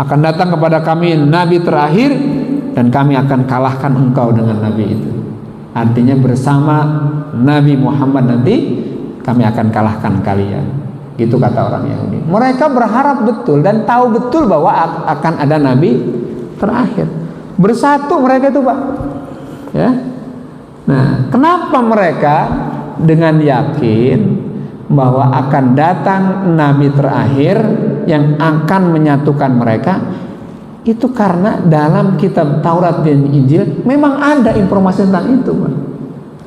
akan datang kepada kami Nabi terakhir, dan kami akan kalahkan engkau dengan Nabi itu. Artinya bersama Nabi Muhammad nanti kami akan kalahkan kalian. Itu kata orang Yahudi. Mereka berharap betul dan tahu betul bahwa akan ada Nabi terakhir. Bersatu mereka itu Pak. Ya. Nah, kenapa mereka dengan yakin bahwa akan datang Nabi terakhir yang akan menyatukan mereka? Itu karena dalam kitab Taurat dan Injil memang ada informasi tentang itu Pak.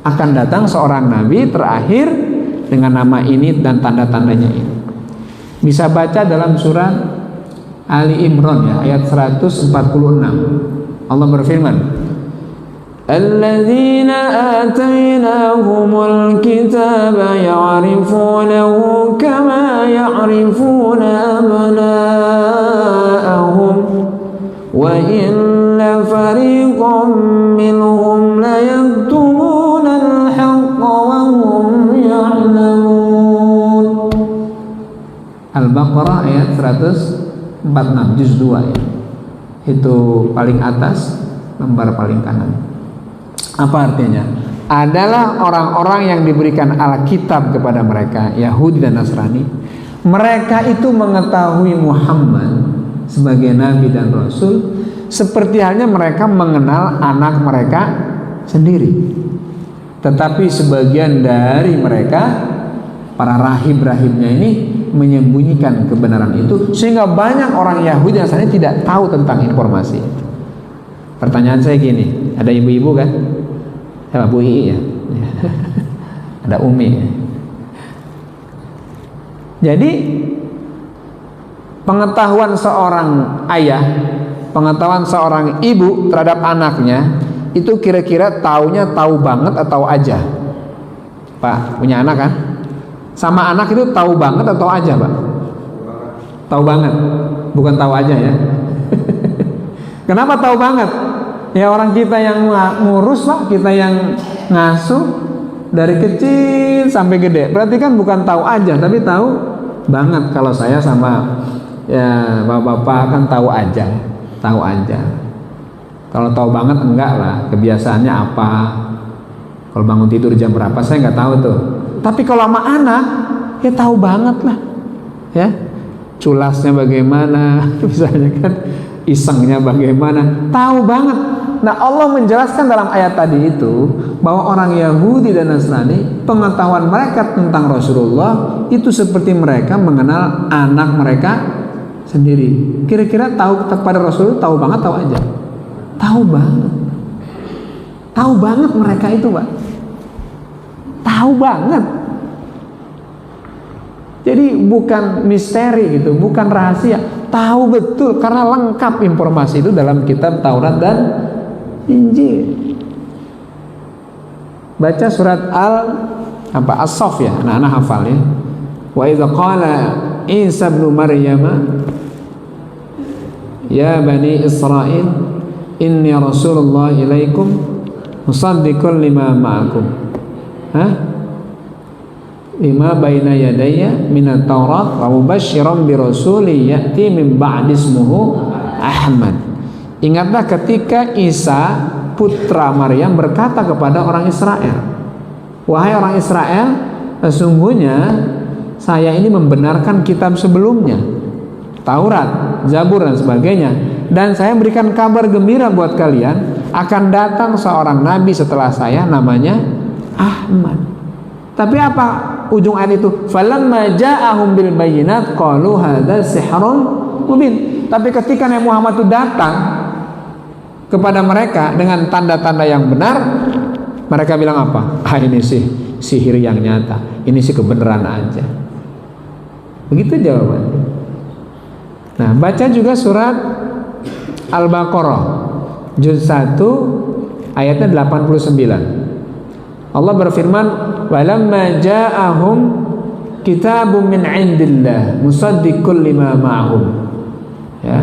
Akan datang seorang Nabi terakhir dengan nama ini dan tanda-tandanya ini. Bisa baca dalam surat Ali Imran ya, ayat 146. Allah berfirman, alladzina atainahumul kitaba ya'rifunahu kama ya'rifuna abna'ahum wa inna fariqam minhum Al-Baqarah ayat 146 juz 2 ya. Itu paling atas, lembar paling kanan. Apa artinya? Adalah orang-orang yang diberikan Alkitab kepada mereka, Yahudi dan Nasrani. Mereka itu mengetahui Muhammad sebagai nabi dan rasul seperti halnya mereka mengenal anak mereka sendiri. Tetapi sebagian dari mereka, para rahib-rahibnya ini, menyembunyikan kebenaran itu, sehingga banyak orang Yahudi dan Nasrani tidak tahu tentang informasi itu. Pertanyaan saya gini, ada ibu-ibu kan? Ya, Bu Ii ya. Ada Umi ya. Jadi pengetahuan seorang ayah, pengetahuan seorang ibu terhadap anaknya itu kira-kira taunya tahu banget atau aja? Pak, punya anak kan? Sama anak itu tahu banget atau aja, Pak? Tahu banget, bukan tahu aja ya. Kenapa tahu banget? Ya orang kita yang ngurus, Pak, kita yang ngasuh dari kecil sampai gede. Berarti kan bukan tahu aja, tapi tahu banget. Kalau saya sama ya bapak-bapak kan tahu aja. Kalau tahu banget enggak lah, kebiasaannya apa, kalau bangun tidur jam berapa saya nggak tahu tuh. Tapi kalau sama anak ya tahu banget lah, ya culasnya bagaimana, misalnya kan isengnya bagaimana, tahu banget. Nah Allah menjelaskan dalam ayat tadi itu bahwa orang Yahudi dan Nasrani, pengetahuan mereka tentang Rasulullah itu seperti mereka mengenal anak mereka sendiri. Kira-kira tahu kepada Rasul tahu banget, tahu aja? Tahu banget mereka itu, Pak. Tahu banget. Jadi bukan misteri gitu, bukan rahasia. Tahu betul karena lengkap informasi itu dalam kitab Taurat dan Injil. Baca surat As-Saff ya, anak-anak hafal ya. Wa idza qala Isa ibn Maryam ya bani Israil inni rasulullah ilaikum musaddiqan lima ma'akum. Lima baina yadayya minat Taurat wa mubasysyiran bi rasulin ya'ti min ba'di ismuhu Ahmad. Ingatlah ketika Isa putra Maryam berkata kepada orang Israel, wahai orang Israel, sesungguhnya saya ini membenarkan kitab sebelumnya, Taurat, Zabur dan sebagainya, dan saya berikan kabar gembira buat kalian akan datang seorang nabi setelah saya namanya Ahmad. Tapi apa ujung ayat itu? Falamma ja'ahum bil bayyinat qalu hadza sihrun mubin. Tapi ketika Nabi Muhammad itu datang kepada mereka dengan tanda-tanda yang benar, mereka bilang apa? Ini sih sihir yang nyata, ini sih kebenaran aja. Begitu jawabannya. Nah, baca juga surat Al-Baqarah juz 1 ayatnya 89. Allah berfirman, walamma ja'ahum kitabun min 'indillah musaddiqul lima ma'hum. Ya.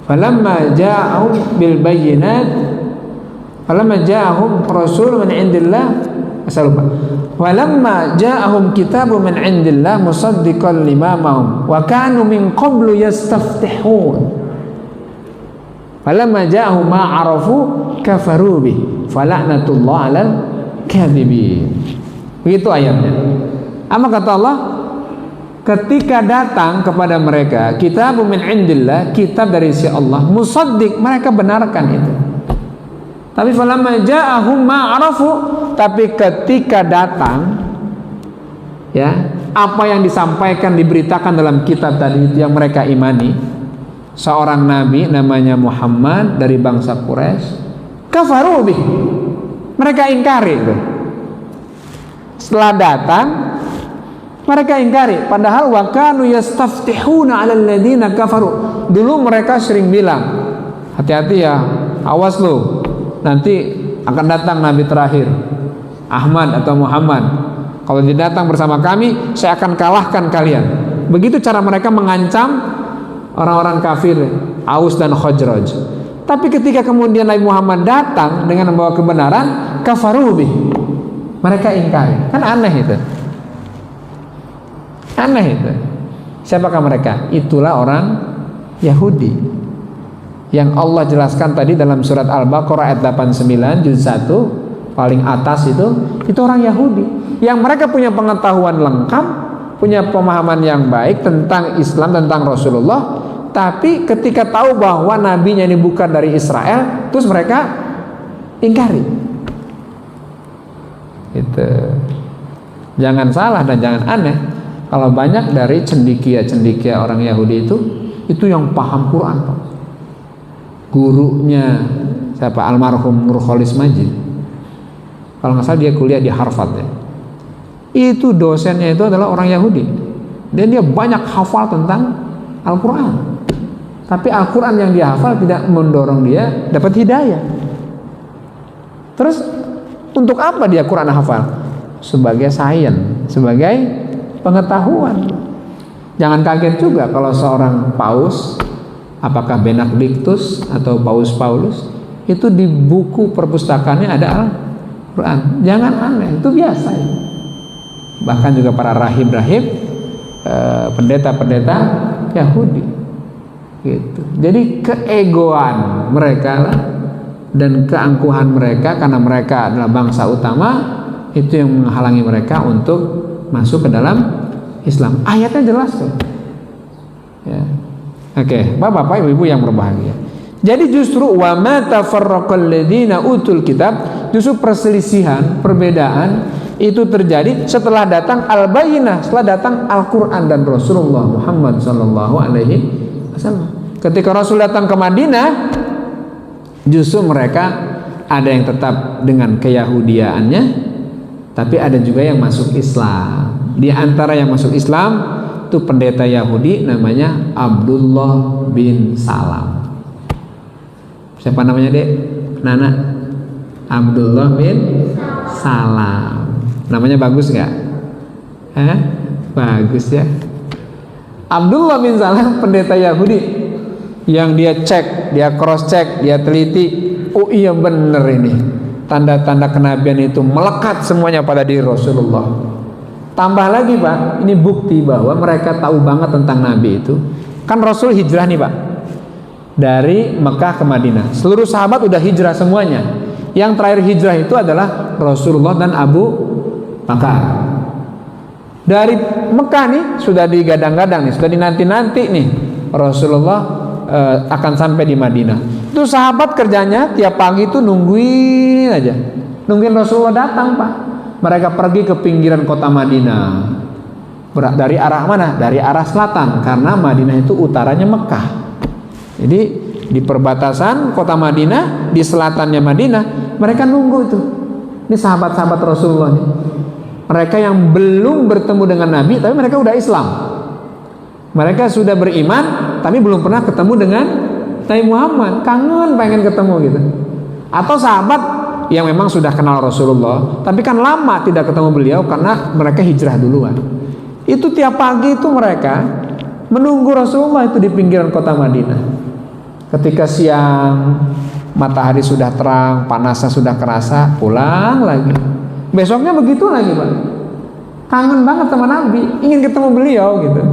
Falamma ja'ahum bil bayyinat, falamma ja'ahum rasulun min 'indillah, walamma ja'ahum kitabun min 'indillah musaddiqan lima ma'hum wa kanu min qablu yastaftihun. Falamma ja'ahum ma 'arafu kafaru bih fala'natullah 'alal kadhibin. Begitu ayatnya. Apa kata Allah? Ketika datang kepada mereka kitabun min 'indillah, kitab dari sisi Allah, musaddiq, mereka benarkan itu. Tapi falamma ja'ahum ma 'arafu, tapi ketika datang ya, apa yang disampaikan, diberitakan dalam kitab tadi itu yang mereka imani, seorang nabi namanya Muhammad dari bangsa Quraisy, kafaru bih, mereka ingkari itu. Setelah datang mereka ingkari, padahal wa kanu yastaftihuna 'alal ladzina kafaru. Dulu mereka sering bilang, hati-hati ya, awas lu, nanti akan datang nabi terakhir, Ahmad atau Muhammad. Kalau dia datang bersama kami, saya akan kalahkan kalian. Begitu cara mereka mengancam orang-orang kafir Aus dan Khazraj. Tapi ketika kemudian Nabi Muhammad datang dengan membawa kebenaran, kafaru bih, mereka ingkari. Kan aneh itu. Aneh itu. Siapakah mereka? Itulah orang Yahudi yang Allah jelaskan tadi dalam surat Al-Baqarah ayat 89 juz 1 paling atas itu orang Yahudi yang mereka punya pengetahuan lengkap, punya pemahaman yang baik tentang Islam, tentang Rasulullah, tapi ketika tahu bahwa nabinya ini bukan dari Israel, terus mereka ingkari. Itu jangan salah dan jangan aneh kalau banyak dari cendekia orang Yahudi itu yang paham Quran, Pak. Gurunya siapa? Almarhum Nur Khalis Majid. Kalau nggak salah dia kuliah di Harvard ya. Itu dosennya itu adalah orang Yahudi dan dia banyak hafal tentang Al-Quran. Tapi Al-Quran yang dia hafal tidak mendorong dia dapat hidayah. Terus untuk apa dia Quran hafal? Sebagai sains, sebagai pengetahuan. Jangan kaget juga kalau seorang paus, apakah Benedictus atau Paus Paulus, itu di buku perpustakaannya ada Al-Quran. Jangan aneh, itu biasa ya. Bahkan juga para rahib-rahib, pendeta-pendeta Yahudi gitu. Jadi keegoan mereka lah dan keangkuhan mereka, karena mereka adalah bangsa utama, itu yang menghalangi mereka untuk masuk ke dalam Islam. Ayatnya jelas tuh ya. Oke, Bapak-bapak, Ibu-ibu yang berbahagia. Jadi justru wa ma tafarraqal ladzina utul kitab, justru perselisihan, perbedaan itu terjadi setelah datang al-bayyinah, setelah datang Al-Qur'an dan Rasulullah Muhammad sallallahu alaihi wasallam. Ketika Rasul datang ke Madinah, justru mereka ada yang tetap dengan keyahudiaannya, tapi ada juga yang masuk Islam. Di antara yang masuk Islam itu pendeta Yahudi namanya Abdullah bin Salam. Siapa namanya, Dek? Nana? Abdullah bin Salam. Namanya bagus gak? Bagus ya. Abdullah bin Salam pendeta Yahudi yang dia cek, dia cross check, dia teliti. Oh iya bener ini, tanda-tanda kenabian itu melekat semuanya pada diri Rasulullah. Tambah lagi, Pak, ini bukti bahwa mereka tahu banget tentang Nabi itu. Kan Rasul hijrah nih, Pak, dari Mekah ke Madinah. Seluruh sahabat udah hijrah semuanya. Yang terakhir hijrah itu adalah Rasulullah dan Abu Bakar. Dari Mekah nih sudah digadang-gadang nih, sudah dinanti-nanti nih Rasulullah akan sampai di Madinah. Itu sahabat kerjanya tiap pagi itu nungguin aja, nungguin Rasulullah datang, Pak. Mereka pergi ke pinggiran kota Madinah. Dari arah mana? Dari arah selatan, karena Madinah itu utaranya Mekah. Jadi di perbatasan kota Madinah, di selatannya Madinah, mereka nunggu itu. Ini sahabat-sahabat Rasulullah nih. Mereka yang belum bertemu dengan Nabi, tapi mereka udah Islam. Mereka sudah beriman, tapi belum pernah ketemu dengan Nabi Muhammad. Kangen pengen ketemu gitu. Atau sahabat yang memang sudah kenal Rasulullah, tapi kan lama tidak ketemu beliau karena mereka hijrah duluan. Itu tiap pagi itu mereka menunggu Rasulullah itu di pinggiran kota Madinah. Ketika siang, matahari sudah terang, panasnya sudah kerasa, pulang lagi. Besoknya begitu lagi, Pak. Kangen banget sama Nabi, ingin ketemu beliau gitu.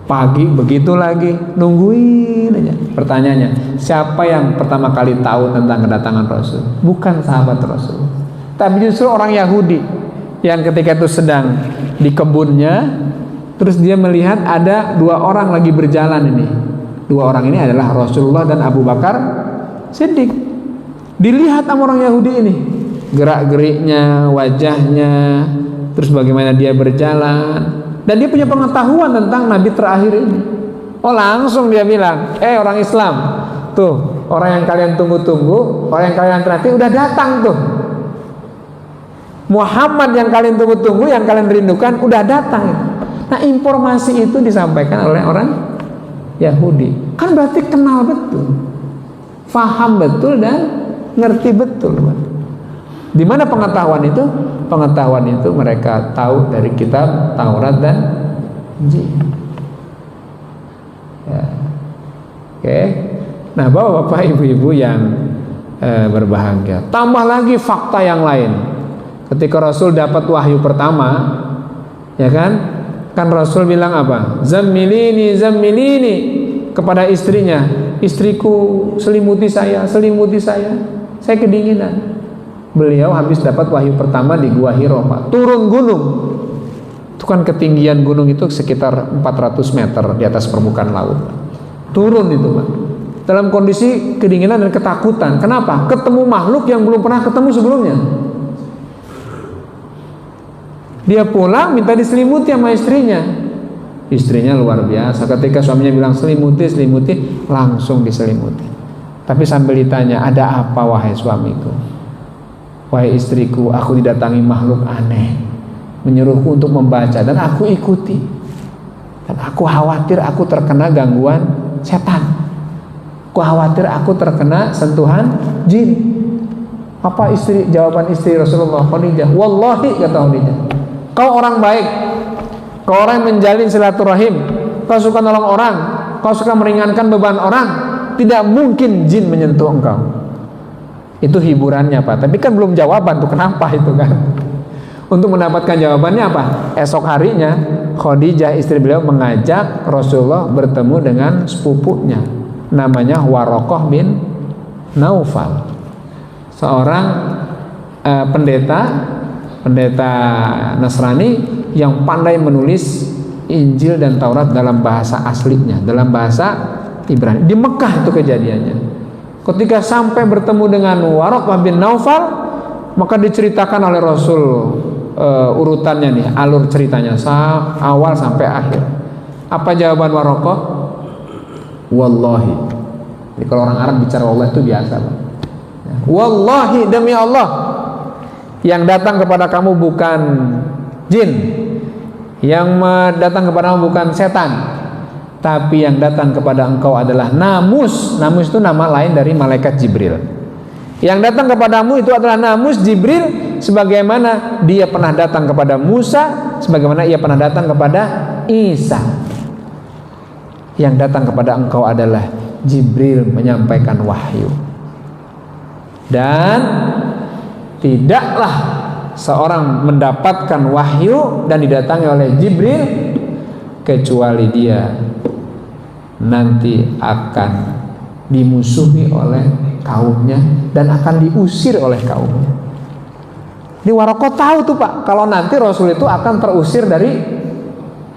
Pagi begitu lagi, nungguin aja. Pertanyaannya, siapa yang pertama kali tahu tentang kedatangan Rasul? Bukan sahabat Rasul, tapi justru orang Yahudi yang ketika itu sedang di kebunnya, terus dia melihat ada dua orang lagi berjalan ini. Dua orang ini adalah Rasulullah dan Abu Bakar Siddiq. Dilihat sama orang Yahudi ini, gerak-geriknya, wajahnya, terus bagaimana dia berjalan. Dan dia punya pengetahuan tentang Nabi terakhir ini. Oh, langsung dia bilang, orang Islam, tuh orang yang kalian tunggu-tunggu, orang yang kalian nanti udah datang tuh. Muhammad yang kalian tunggu-tunggu, yang kalian rindukan udah datang. Nah, informasi itu disampaikan oleh orang Yahudi. Kan berarti kenal betul, faham betul dan ngerti betul. Di mana pengetahuan itu? Pengetahuan itu mereka tahu dari kitab Taurat dan Injil. Ya. Oke. Nah, Bapak-bapak, Ibu-ibu yang berbahagia, tambah lagi fakta yang lain. Ketika Rasul dapat wahyu pertama, ya kan, Kan Rasul bilang apa? Zammilini, zammilini, kepada istrinya, istriku selimuti saya, saya kedinginan. Beliau habis dapat wahyu pertama di Gua Hiro, Pak. Turun gunung. Itu kan ketinggian gunung itu sekitar 400 meter di atas permukaan laut. Turun itu, Pak. Dalam kondisi kedinginan dan ketakutan. Kenapa? Ketemu makhluk yang belum pernah ketemu sebelumnya. Dia pulang minta diselimuti sama istrinya. Istrinya luar biasa. Ketika suaminya bilang selimuti, langsung diselimuti. Tapi sambil ditanya, ada apa wahai suamiku? Wahai istriku, aku didatangi makhluk aneh, menyuruhku untuk membaca dan aku ikuti. Dan aku khawatir aku terkena gangguan setan. Aku khawatir aku terkena sentuhan jin. Apa jawaban istri Rasulullah Khadijah? Wallahi, kata Khadijah, kau orang baik, kau orang yang menjalin silaturahim, kau suka nolong orang, kau suka meringankan beban orang, tidak mungkin jin menyentuh engkau. Itu hiburannya, Pak. Tapi kan belum jawaban tuh, kenapa itu kan. Untuk mendapatkan jawabannya apa? Esok harinya Khadijah istri beliau mengajak Rasulullah bertemu dengan sepupunya, namanya Waraqah bin Naufal, seorang pendeta Nasrani yang pandai menulis Injil dan Taurat dalam bahasa aslinya, dalam bahasa Ibrani. Di Mekah itu kejadiannya. Ketika sampai bertemu dengan Waraqah bin Naufal, maka diceritakan oleh Rasul urutannya nih, alur ceritanya awal sampai akhir. Apa jawaban Waraqah? Wallahi. Jadi kalau orang Arab bicara Allah itu biasa, Pak. Wallahi, demi Allah, yang datang kepada kamu bukan jin, yang datang kepada kamu bukan setan, tapi yang datang kepada engkau adalah namus. Namus itu nama lain dari malaikat Jibril. Yang datang kepadamu itu adalah namus Jibril, sebagaimana dia pernah datang kepada Musa, sebagaimana ia pernah datang kepada Isa. Yang datang kepada engkau adalah Jibril menyampaikan wahyu. Dan tidaklah seorang mendapatkan wahyu dan didatangi oleh Jibril kecuali dia nanti akan dimusuhi oleh kaumnya dan akan diusir oleh kaumnya. Di Waraqah tahu tuh, Pak, kalau nanti Rasul itu akan terusir dari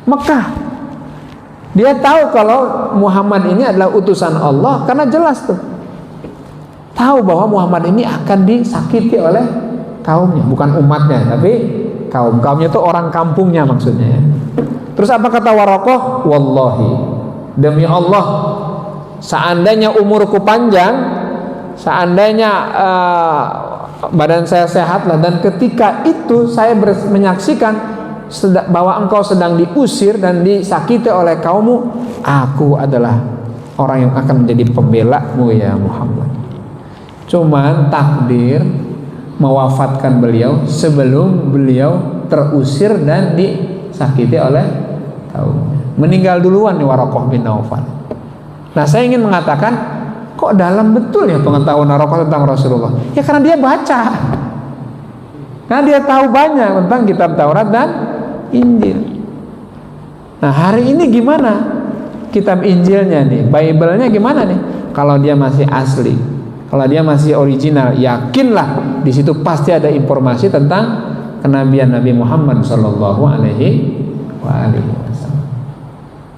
Mekah. Dia tahu kalau Muhammad ini adalah utusan Allah karena jelas tuh, tahu bahwa Muhammad ini akan disakiti oleh kaumnya, bukan umatnya, tapi kaumnya itu orang kampungnya maksudnya. Terus apa kata Waraqah? Wallahi, demi Allah, seandainya umurku panjang, seandainya badan saya sehat lah, dan ketika itu saya menyaksikan bahwa engkau sedang diusir dan disakiti oleh kaummu, aku adalah orang yang akan menjadi pembelamu ya Muhammad. Cuman takdir mewafatkan beliau sebelum beliau terusir dan disakiti oleh kaumnya. Meninggal duluan nih Waraqah bin Naufal. Nah, saya ingin mengatakan, kok dalam betul ya pengetahuan Waraqah tentang Rasulullah? Ya karena dia baca, karena dia tahu banyak tentang kitab Taurat dan Injil. Nah, hari ini gimana kitab Injilnya nih, Bible-nya gimana nih? Kalau dia masih asli, kalau dia masih original, yakinlah di situ pasti ada informasi tentang kenabian Nabi Muhammad Shallallahu Alaihi Wasallam.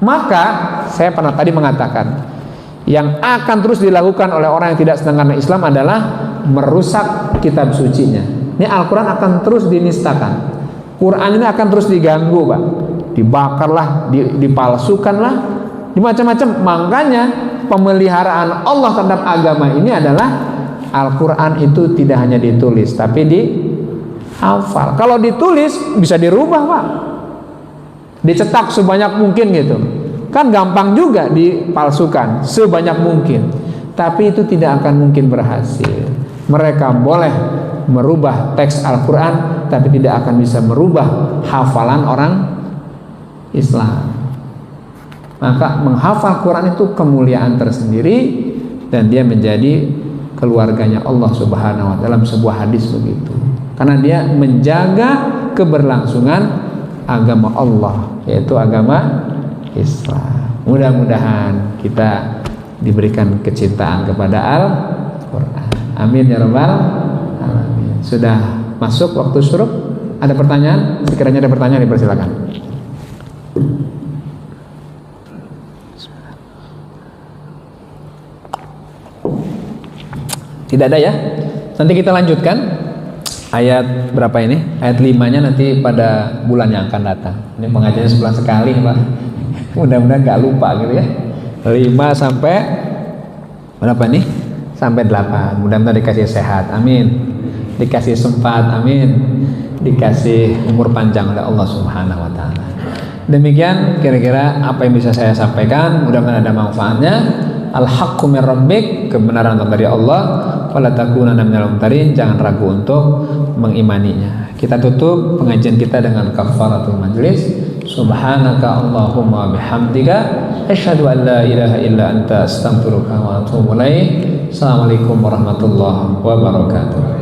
Maka saya pernah tadi mengatakan, yang akan terus dilakukan oleh orang yang tidak senang karena Islam adalah merusak kitab sucinya. Ini Al-Quran akan terus dinistakan, Quran ini akan terus diganggu, Pak. Dibakarlah, dipalsukanlah, dimacam-macam. Makanya pemeliharaan Allah terhadap agama ini adalah Al-Quran itu tidak hanya ditulis, tapi dihafal. Kalau ditulis bisa dirubah, Pak, dicetak sebanyak mungkin gitu. Kan gampang juga dipalsukan sebanyak mungkin, tapi itu tidak akan mungkin berhasil. Mereka boleh merubah teks Al-Quran, tapi tidak akan bisa merubah hafalan orang Islam. Maka menghafal Quran itu kemuliaan tersendiri, dan dia menjadi keluarganya Allah Subhanahu wa Ta'ala. Dalam sebuah hadis begitu, karena dia menjaga keberlangsungan agama Allah, yaitu agama Islam. Mudah-mudahan kita diberikan kecintaan kepada Al-Quran. Amin ya rabbal alamin. Sudah masuk waktu syuruk. Ada pertanyaan? Sekiranya ada pertanyaan dipersilakan. Tidak ada ya? Nanti kita lanjutkan ayat berapa ini? Ayat 5-nya nanti pada bulan yang akan datang. Ini pengajiannya sebulan sekali Pak. Mudah-mudahan gak lupa gitu ya. 5 sampai berapa nih? Sampai 8. Mudah-mudahan dikasih sehat, amin. Dikasih sempat, amin. Dikasih umur panjang oleh Allah Subhanahu wa taala. Demikian kira-kira apa yang bisa saya sampaikan. Mudah-mudahan ada manfaatnya. Al-haqqu min rabbik, kebenaran dari Allah. Wala takunanna minal mumtarin, jangan ragu untuk mengimaninya. Kita tutup pengajian kita dengan kafaratul majlis. Subhanaka Allahumma bihamdika asyhadu an la ilaha illa anta astaghfiruka wa atubu ilaik. Assalamualaikum warahmatullahi wabarakatuh.